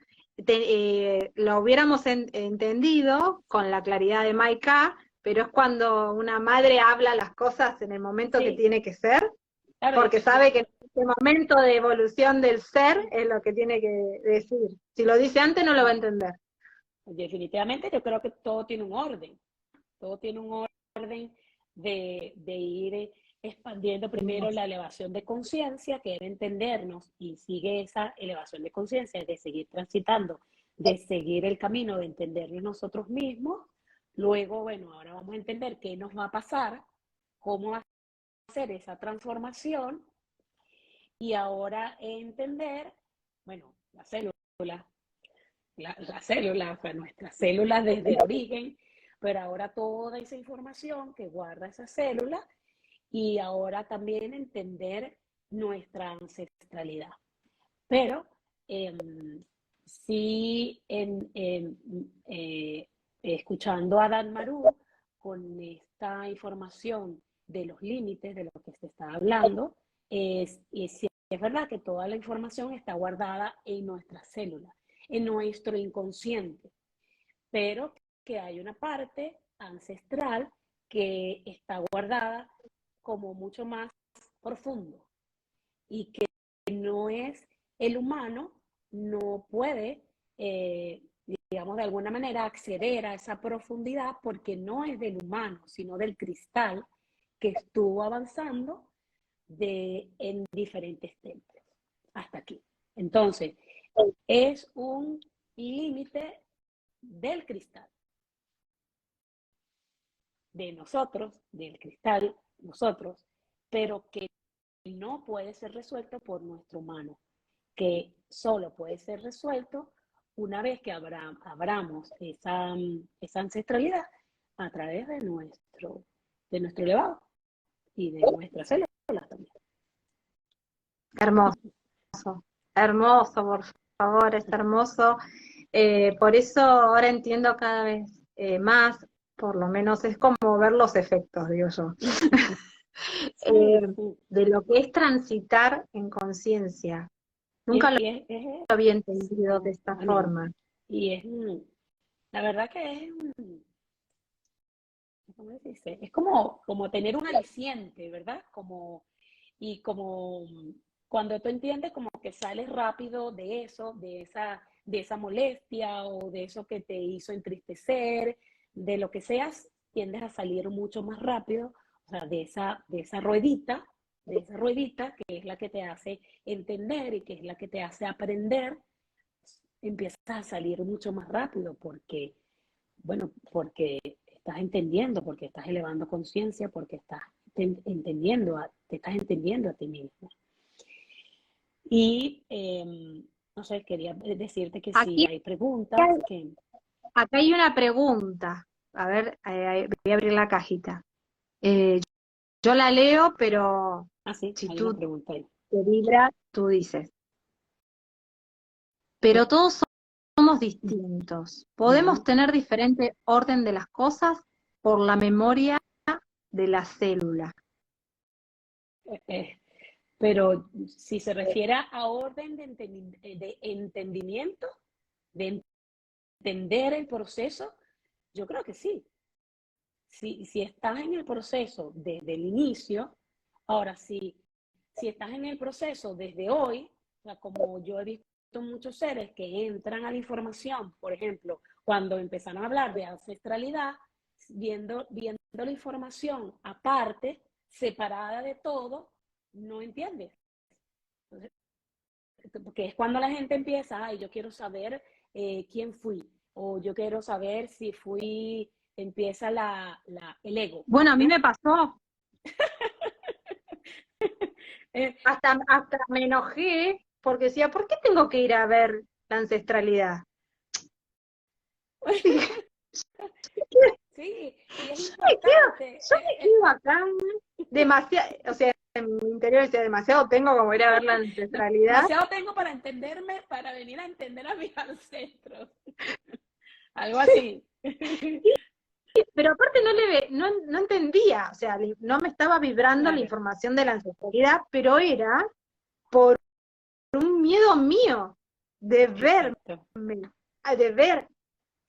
lo hubiéramos entendido con la claridad de Maika, pero es cuando una madre habla las cosas en el momento que Sí, tiene que ser, claro, porque sabe que en este momento de evolución del ser es lo que tiene que decir. Si lo dice antes no lo va a entender. definitivamente yo creo que todo tiene un orden. Todo tiene un orden de ir expandiendo primero la elevación de conciencia, que debe entendernos, y sigue esa elevación de conciencia, de seguir transitando, de seguir el camino, de entendernos nosotros mismos. Luego, bueno, ahora vamos a entender qué nos va a pasar, cómo va a ser esa transformación, y ahora entender, bueno, la célula, o sea, nuestras células desde el origen, pero ahora toda esa información que guarda esa célula, y ahora también entender nuestra ancestralidad. Pero sí, escuchando a Dan Maru con esta información de los límites de lo que se está hablando, es verdad que toda la información está guardada en nuestras células, en nuestro inconsciente, pero que hay una parte ancestral que está guardada como mucho más profundo, y que no es el humano, no puede, digamos, de alguna manera acceder a esa profundidad, porque no es del humano, sino del cristal que estuvo avanzando en diferentes templos hasta aquí. Entonces, es un límite del cristal, de nosotros, del cristal, nosotros, pero que no puede ser resuelto por nuestro humano, que solo puede ser resuelto una vez que abramos esa ancestralidad a través de nuestro elevado y de nuestras células también. Hermoso, hermoso, por favor, es hermoso. Por eso ahora entiendo cada vez más, por lo menos es como ver los efectos, digo yo, Sí, sí. de lo que es transitar en conciencia. Nunca lo había entendido de esta bueno, forma. y la verdad que ¿cómo se dice? Es como tener un aliciente, ¿verdad? Y como cuando tú entiendes, como que sales rápido de eso, de esa molestia, o de eso que te hizo entristecer, de lo que seas, tiendes a salir mucho más rápido, o sea, de esa ruedita que es la que te hace entender y que es la que te hace aprender, empiezas a salir mucho más rápido, porque estás entendiendo, porque estás elevando conciencia, porque te estás entendiendo a ti mismo. Y no sé, quería decirte que si Aquí hay preguntas, que acá hay una pregunta. A ver, voy a abrir la cajita. Eh, yo la leo, pero Ah, sí, si hay una tú pregunta ahí. te vibra, tú dices. Eh, Pero todos somos distintos. Podemos ujú, tener diferente orden de las cosas por la memoria de la célula. eh, eh, pero si se refiere a orden de entendimiento, de entender el proceso, yo creo que sí. Si estás en el proceso desde el inicio, ahora si estás en el proceso desde hoy, o sea, como yo he visto muchos seres que entran a la información, por ejemplo, cuando empezaron a hablar de ancestralidad, viendo la información aparte, separada de todo, no entiendes. Entonces, porque es cuando la gente empieza, ay, yo quiero saber quién fui, o yo quiero saber si fui, empieza el ego, Bueno, a mí ¿no? me pasó. Eh, Hasta me enojé porque decía, ¿por qué tengo que ir a ver la ancestralidad? sí, y es Me quedo, importante. yo me quedo acá demasiado, o sea, en mi interior decía, demasiado tengo como ir a ver la ancestralidad, Demasiado tengo para entenderme, para venir a entender a mis ancestros. Algo sí, así. pero aparte no entendía, o sea, no me estaba vibrando la Claro, información de la ancestralidad, pero era por un miedo mío de verme, exacto. de ver a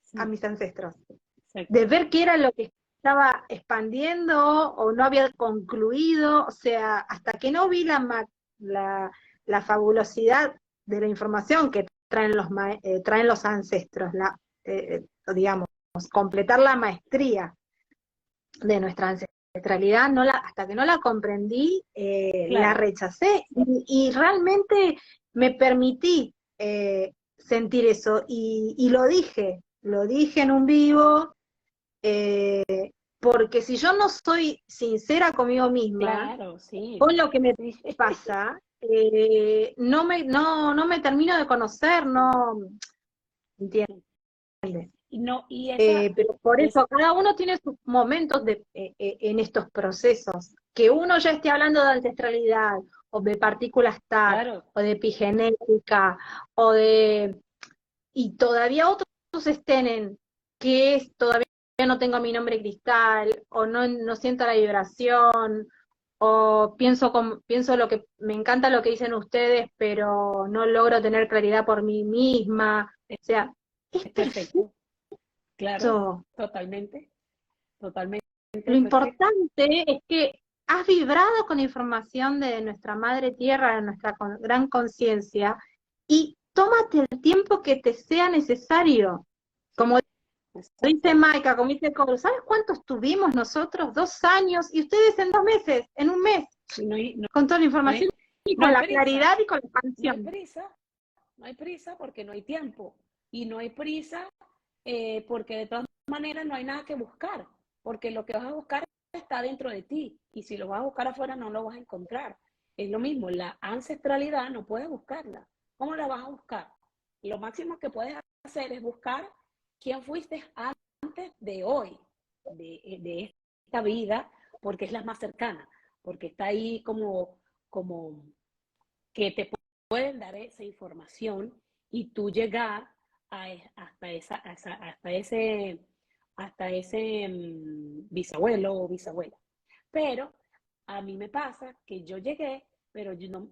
Sí, mis ancestros, de exacto. ver qué era lo que estaba expandiendo o no había concluido, o sea, hasta que no vi la, la fabulosidad de la información que traen los ancestros, digamos, completar la maestría de nuestra ancestralidad, hasta que no la comprendí, la Claro, rechacé y realmente me permití sentir eso y lo dije en un vivo, eh, porque si yo no soy sincera conmigo misma, claro, sí. con lo que me Sí. pasa, no me termino de conocer, no entiendes. Y no, y esa, Pero por es, eso cada uno tiene sus momentos en estos procesos. Que uno ya esté hablando de ancestralidad, o de partículas TAC, claro, o de epigenética, o de y todavía otros estén en que es todavía no tengo mi nombre cristal, o no siento la vibración, o pienso lo que me encanta lo que dicen ustedes, pero no logro tener claridad por mí misma. O sea, es es perfecto. perfecto. Claro, totalmente, totalmente Lo perfecto. importante es que has vibrado con información de nuestra madre tierra, de nuestra gran conciencia, y tómate el tiempo que te sea necesario. Como dice Exacto. Maika, como dice Coro, ¿sabes cuánto estuvimos nosotros? 2 años, y ustedes en 2 meses, en un mes, Y no hay, no, con toda la no información hay, y no con hay la prisa, claridad y con la no hay expansión. prisa, no hay prisa porque no hay tiempo. Y no hay prisa porque de todas maneras no hay nada que buscar, porque lo que vas a buscar está dentro de ti. Y si lo vas a buscar afuera no lo vas a encontrar. Es lo mismo, la ancestralidad no puedes buscarla. ¿Cómo la vas a buscar? Lo máximo que puedes hacer es buscar quién fuiste antes de hoy, de esta vida, porque es la más cercana, porque está ahí como que te pueden dar esa información y tú llegar hasta ese bisabuelo o bisabuela. Pero a mí me pasa que yo llegué, pero yo no,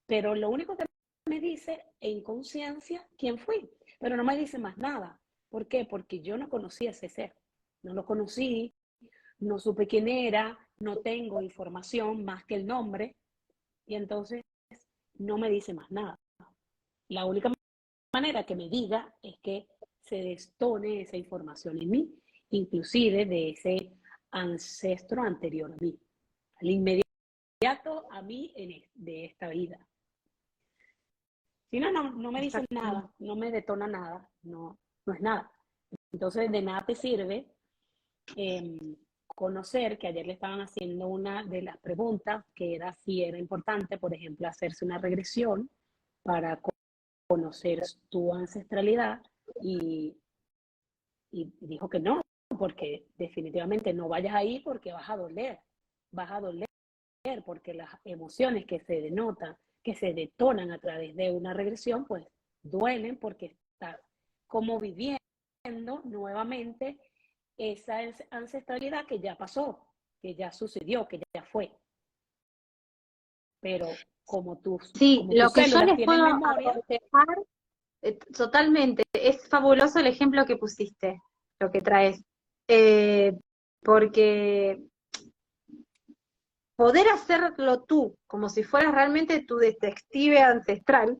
pero lo único que me dice en conciencia quién fui, pero no me dice más nada. ¿Por qué? Porque yo no conocía ese ser, no lo conocí, no supe quién era, no tengo información más que el nombre y entonces no me dice más nada. La única manera que me diga es que se destone esa información en mí, inclusive de ese ancestro anterior a mí, al inmediato a mí de esta vida. Si no, no me dicen Exactamente. nada, no me detona nada, no es nada. Entonces, de nada te sirve eh, conocer que ayer le estaban haciendo una de las preguntas que era si era importante, por ejemplo, hacerse una regresión para conocer tu ancestralidad y y dijo que no, porque definitivamente no vayas ahí porque vas a doler porque las emociones que se denotan, que se detonan a través de una regresión, pues duelen porque está como viviendo nuevamente esa ancestralidad que ya pasó, que ya sucedió, que ya fue. Pero Sí, como lo tus que yo células les tienen puedo memoria, aconsejar, totalmente, es fabuloso el ejemplo que pusiste, lo que traes, Eh, porque poder hacerlo tú, como si fueras realmente tu detective ancestral,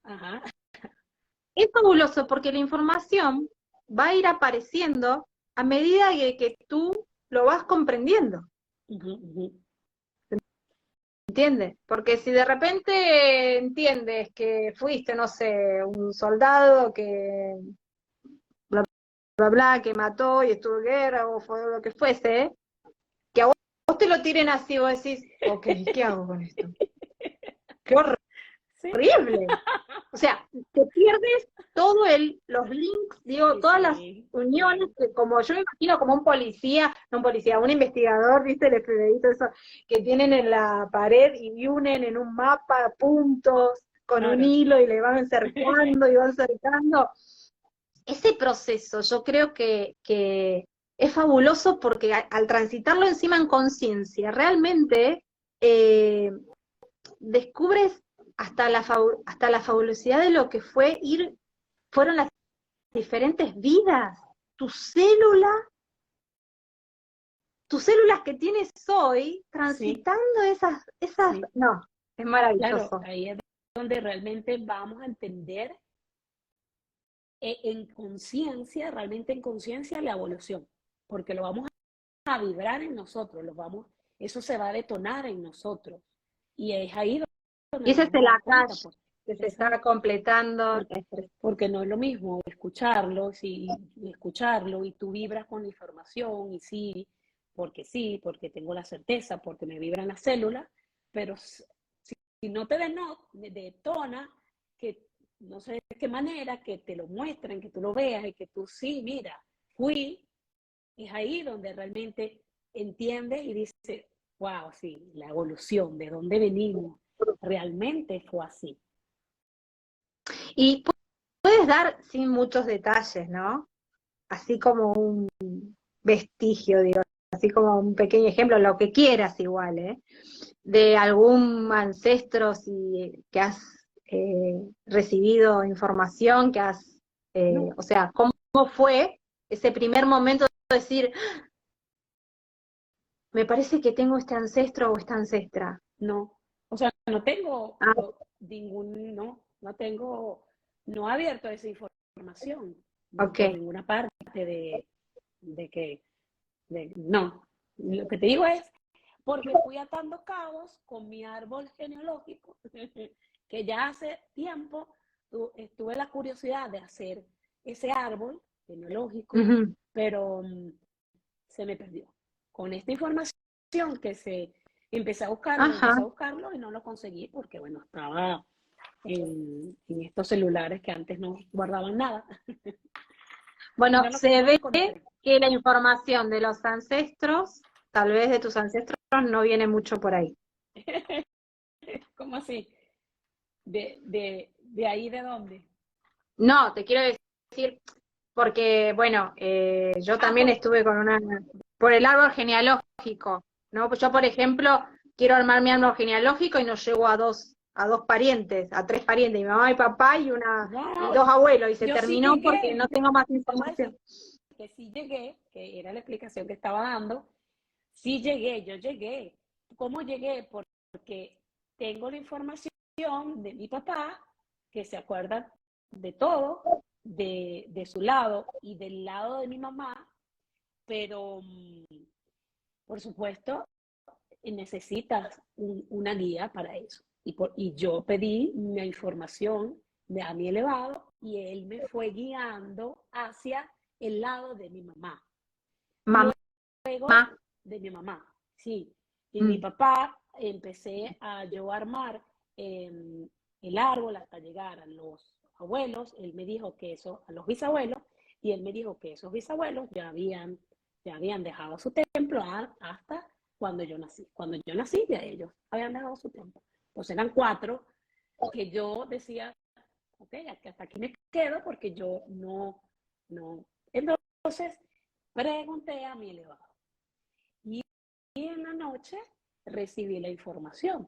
ajá, es fabuloso porque la información va a ir apareciendo a medida que tú lo vas comprendiendo, ¿entiendes? Porque si de repente entiendes que fuiste, no sé, un soldado que bla, bla, bla, que mató y estuvo en guerra o fue lo que fuese, que a vos te lo tiren así, vos decís, ok, ¿qué hago con esto? ¡Qué sí, horrible! O sea, te pierdes los links, digo, sí, todas las sí, uniones sí, que como yo me imagino como un policía, no un policía, un investigador, viste, el FBI, todo eso, que tienen en la pared y unen en un mapa puntos con un claro. hilo y le van cercando y van cercando. Ese proceso yo creo que es fabuloso porque al transitarlo encima en conciencia, realmente eh, descubres hasta la fabulosidad de lo que fueron las diferentes vidas, tu célula, tus células que tienes hoy, Sí, transitando sí, no, es claro, maravilloso. ahí es donde realmente vamos a entender en conciencia, realmente en conciencia, la evolución, porque lo vamos a vibrar en nosotros, eso se va a detonar en nosotros. Y es ahí donde Y nos ese es vamos el a dar cuenta, Akash pues, que se esa, está completando. porque, porque no es lo mismo escucharlo, escucharlo y tú vibras con la información y sí, porque tengo la certeza, porque me vibran las células, pero si no te detona, que no sé de qué manera, que te lo muestren, que tú lo veas y que tú sí, mira, fui, es ahí donde realmente entiendes y dices, wow, sí, la evolución, de dónde venimos, realmente fue así. Y puedes dar sin muchos detalles, ¿no? Así como un vestigio, digo, así como un pequeño ejemplo, lo que quieras igual, ¿eh? De algún ancestro que has recibido información, No, o sea, ¿cómo fue ese primer momento de decir, me parece que tengo este ancestro o esta ancestra? no, o sea, no tengo Ah, ningún, no tengo, no he abierto esa información ok. por ninguna parte de que, no. Lo que te digo es, porque fui atando cabos con mi árbol genealógico, que ya hace tiempo tuve la curiosidad de hacer ese árbol genealógico, Ujú. pero se me perdió. Con esta información que empecé Ajá. a buscarlo y no lo conseguí porque, bueno, estaba en estos celulares que antes no guardaban nada y Bueno, se no lo ve encontré. que la información de los ancestros, tal vez de tus ancestros, no viene mucho por ahí. ¿Cómo así? De ahí de dónde? No, te quiero decir, porque, bueno, yo Ah, también estuve por el árbol genealógico, ¿no? Pues yo, por ejemplo, quiero armar mi árbol genealógico y no llego a dos parientes, a tres parientes, mi mamá y papá y wow, dos abuelos, y se yo sí terminó porque llegué, no tengo más te voy a información. decir que sí llegué, que era la explicación que estaba dando, sí llegué, yo llegué. ¿Cómo llegué? Porque tengo la información de mi papá, que se acuerda de todo, de su lado y del lado de mi mamá, pero por supuesto necesitas una guía para eso. Y yo pedí mi información a mi elevado y él me fue guiando hacia el lado de mi mamá. Mamá. Luego de mi mamá, sí. Y mi Mm. papá empecé a yo armar el árbol hasta llegar a los abuelos. Él me dijo que eso, a los bisabuelos, y él me dijo que esos bisabuelos ya habían dejado su templo hasta cuando yo nací. Cuando yo nací, ya ellos habían dejado su templo. Entonces eran 4 que yo decía, ok, hasta aquí me quedo porque yo no. Entonces pregunté a mi elevado y en la noche recibí la información.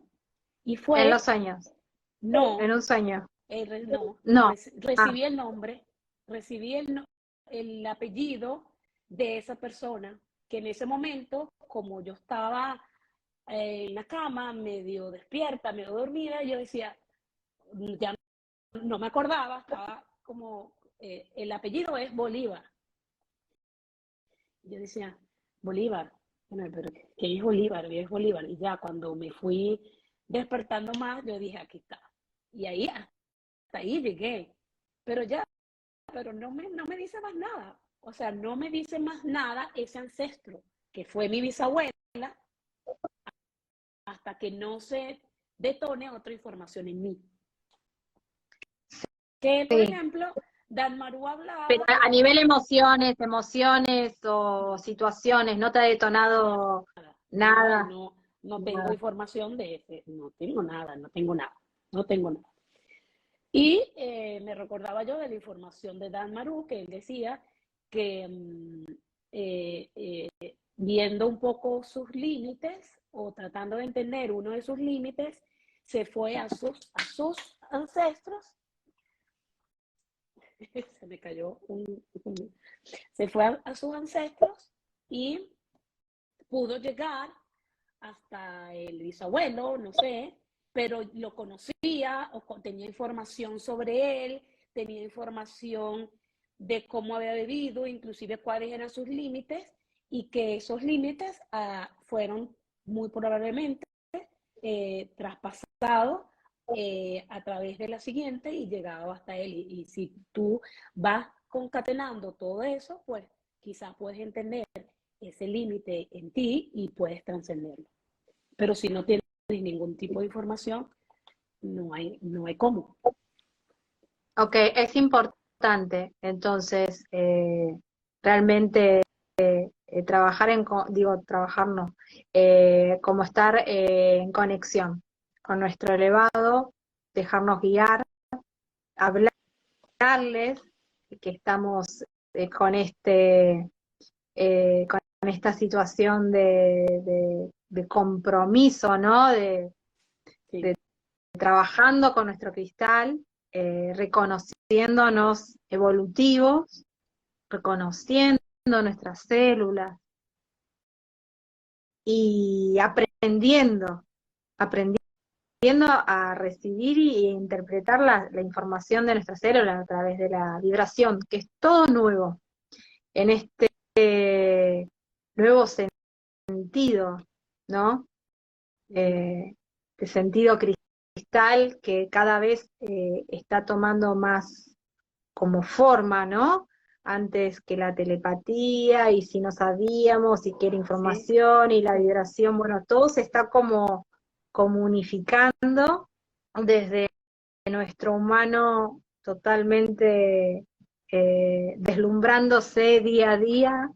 Y En los fue, sueños, en no, un sueño. no, No. Ah, recibí el nombre, recibí el apellido de esa persona, que en ese momento, como yo estaba en la cama, medio despierta, medio dormida, yo decía, ya no me acordaba, estaba como, el apellido es Bolívar. Yo decía, Bolívar, bueno, pero ¿qué es Bolívar? ¿Qué es Bolívar? Y ya cuando me fui despertando más, yo dije, aquí está. Y ahí, hasta ahí llegué. Pero ya, pero no me dice más nada. O sea, no me dice más nada ese ancestro, que fue mi bisabuela, hasta que no se detone otra información en mí. Que, por sí. ejemplo, Danmaru Pero hablaba, a nivel emociones o no, situaciones, ¿no te ha nada, detonado no, nada? no, no tengo Nada. información de ese, no tengo nada, no tengo nada, no tengo nada. Y me recordaba yo de la información de Dan Maru, que él decía que viendo un poco sus límites o tratando de entender uno de sus límites, se fue a sus ancestros, se me cayó se fue a sus ancestros y pudo llegar hasta el bisabuelo, no sé, pero lo conocía o tenía información sobre él, tenía información de cómo había vivido, inclusive cuáles eran sus límites, y que esos límites fueron muy probablemente traspasados a través de la siguiente y llegado hasta él. Y si tú vas concatenando todo eso, pues quizás puedes entender ese límite en ti y puedes trascenderlo. Pero si no tienes ningún tipo de información, no hay cómo. Ok, es importante, entonces, realmente trabajar trabajar no, como estar en conexión con nuestro elevado, dejarnos guiar, hablarles que estamos con con esta situación de compromiso, ¿no? Sí, De trabajando con nuestro cristal, reconociéndonos evolutivos, reconociendo nuestras células y aprendiendo a recibir e interpretar la información de nuestras células a través de la vibración, que es todo nuevo en este nuevo sentido, ¿no? De sentido cristal que cada vez está tomando más como forma, ¿no? Antes que la telepatía, y si no sabíamos, y que era sí, información, y la vibración, bueno, todo se está como unificando desde nuestro humano totalmente deslumbrándose día a día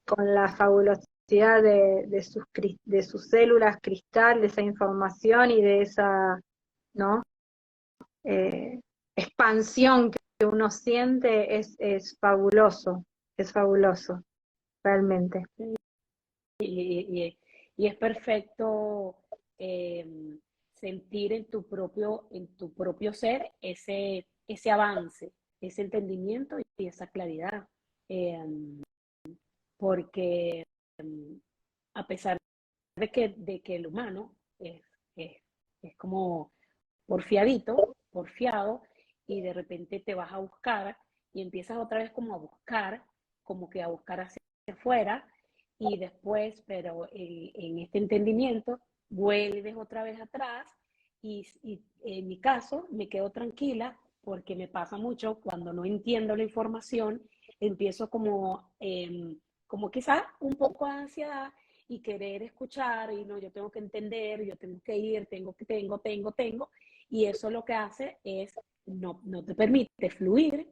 con la fabulosidad de sus células cristal, de esa información y de esa, ¿no? eh, expansión que uno siente es fabuloso, realmente. y, y es perfecto sentir en tu propio ser ese avance, ese entendimiento y esa claridad. Eh, porque a pesar de que el humano es, es como porfiado, y de repente te vas a buscar y empiezas otra vez como a buscar, como que a buscar hacia afuera, y después, pero en este entendimiento, vuelves otra vez atrás y en mi caso me quedo tranquila porque me pasa mucho cuando no entiendo la información, empiezo como quizás un poco de ansiedad y querer escuchar y no, yo tengo que entender, yo tengo que ir, tengo, y eso lo que hace es no te permite fluir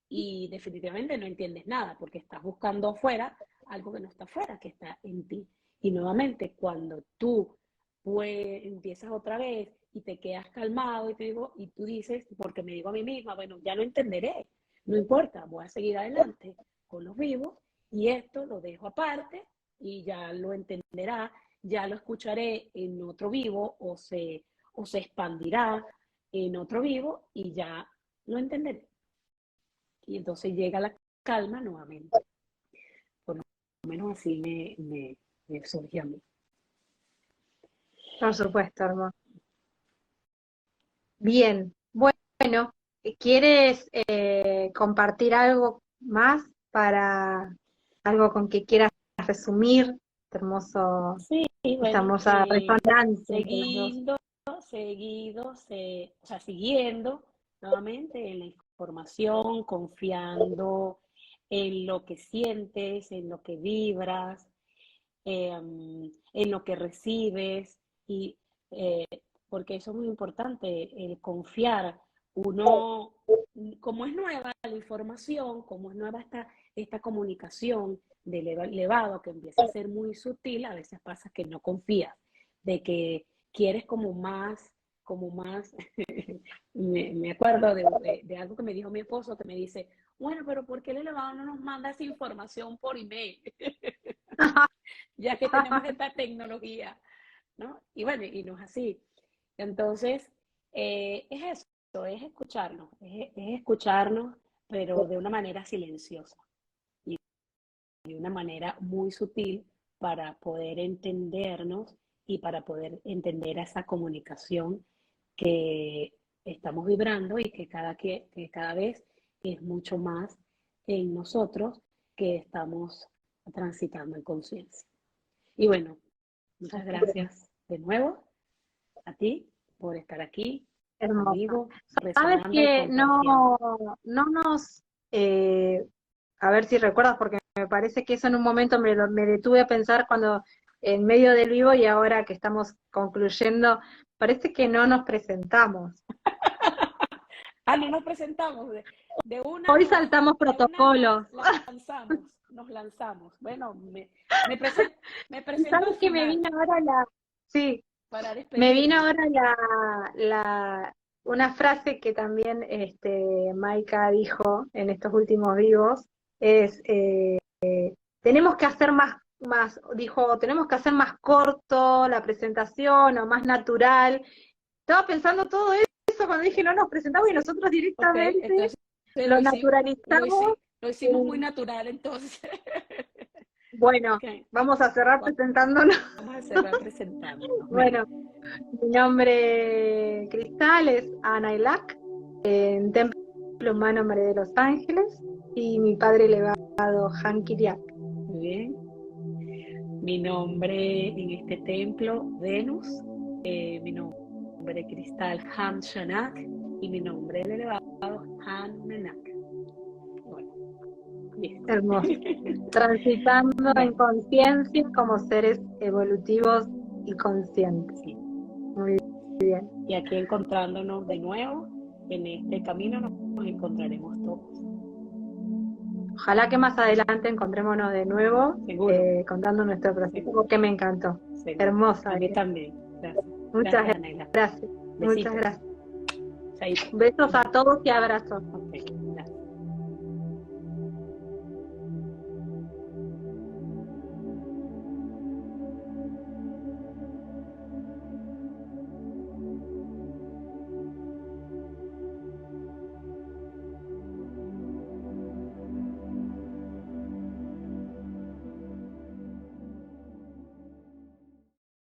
y definitivamente no entiendes nada porque estás buscando afuera algo que no está afuera, que está en ti. Y nuevamente, cuando tú empiezas otra vez y te quedas calmado y tú dices, porque me digo a mí misma, bueno, ya lo entenderé, no importa, voy a seguir adelante con los vivos y esto lo dejo aparte y ya lo entenderá, ya lo escucharé en otro vivo o se expandirá en otro vivo y ya lo entenderé. Y entonces llega la calma nuevamente. Por lo menos así me surge a mí. Por supuesto, hermoso. Bien, bueno, ¿quieres compartir algo más para algo con que quieras resumir este hermoso, Sí, esta bueno, hermosa resonancia entre las dos? siguiendo nuevamente en la información, confiando en lo que sientes, en lo que vibras, en lo que recibes, y porque eso es muy importante, el confiar. Uno, como es nueva la información, como es nueva esta comunicación de elevado que empieza a ser muy sutil, a veces pasa que no confías, de que quieres como más, me acuerdo de algo que me dijo mi esposo, que me dice, bueno, pero ¿por qué el elevado no nos manda esa información por email? Ya que tenemos esta tecnología, ¿no? Y bueno, y no es así. Entonces, es eso, es escucharnos, pero de una manera silenciosa y de una manera muy sutil para poder entendernos y para poder entender esa comunicación que estamos vibrando y que cada vez es mucho más en nosotros que estamos transitando en conciencia. Y bueno, muchas gracias de nuevo a ti por estar aquí Hermosa. conmigo, Sabes resonando y que compartiendo. no nos, a ver si recuerdas, porque me parece que eso en un momento me detuve a pensar cuando en medio del vivo y ahora que estamos concluyendo, parece que no nos presentamos. No nos presentamos, de una Hoy saltamos protocolos. nos lanzamos. Bueno, me me presento al ¿Sabes que me final vino ahora sí, para me vino despedirme. ahora una frase que también Maika dijo en estos últimos vivos, es tenemos que hacer dijo, tenemos que hacer más corto la presentación o más natural. Estaba pensando todo eso cuando dije no nos presentamos y nosotros Ok, directamente entonces lo naturalizamos. lo hicimos muy en- natural entonces. bueno, Ok, vamos a cerrar presentándonos. vamos a cerrar presentándonos. Bueno, Bueno, mi nombre Cristal es Ana Ilac, en Templo Humano María de los Ángeles, y mi padre elevado Han Kiriak. muy bien. Mi nombre en este templo, Venus. Mi nombre Cristal Han Shanak y mi nombre el elevado Han Menak. Bueno, listo. Hermoso. Transitando en Bueno, conciencia como seres evolutivos y conscientes. sí. Muy bien. Y aquí encontrándonos de nuevo, en este camino nos encontraremos todos. Ojalá que más adelante encontrémonos de nuevo Seguro, contando nuestro proceso, seguro, porque me encantó. seguro. Hermosa A mí eres. también. Gracias. Muchas Gracias, Anaila. gracias. Muchas Besitos. gracias. Chaito. Besos a Bye. todos y abrazos. Ok.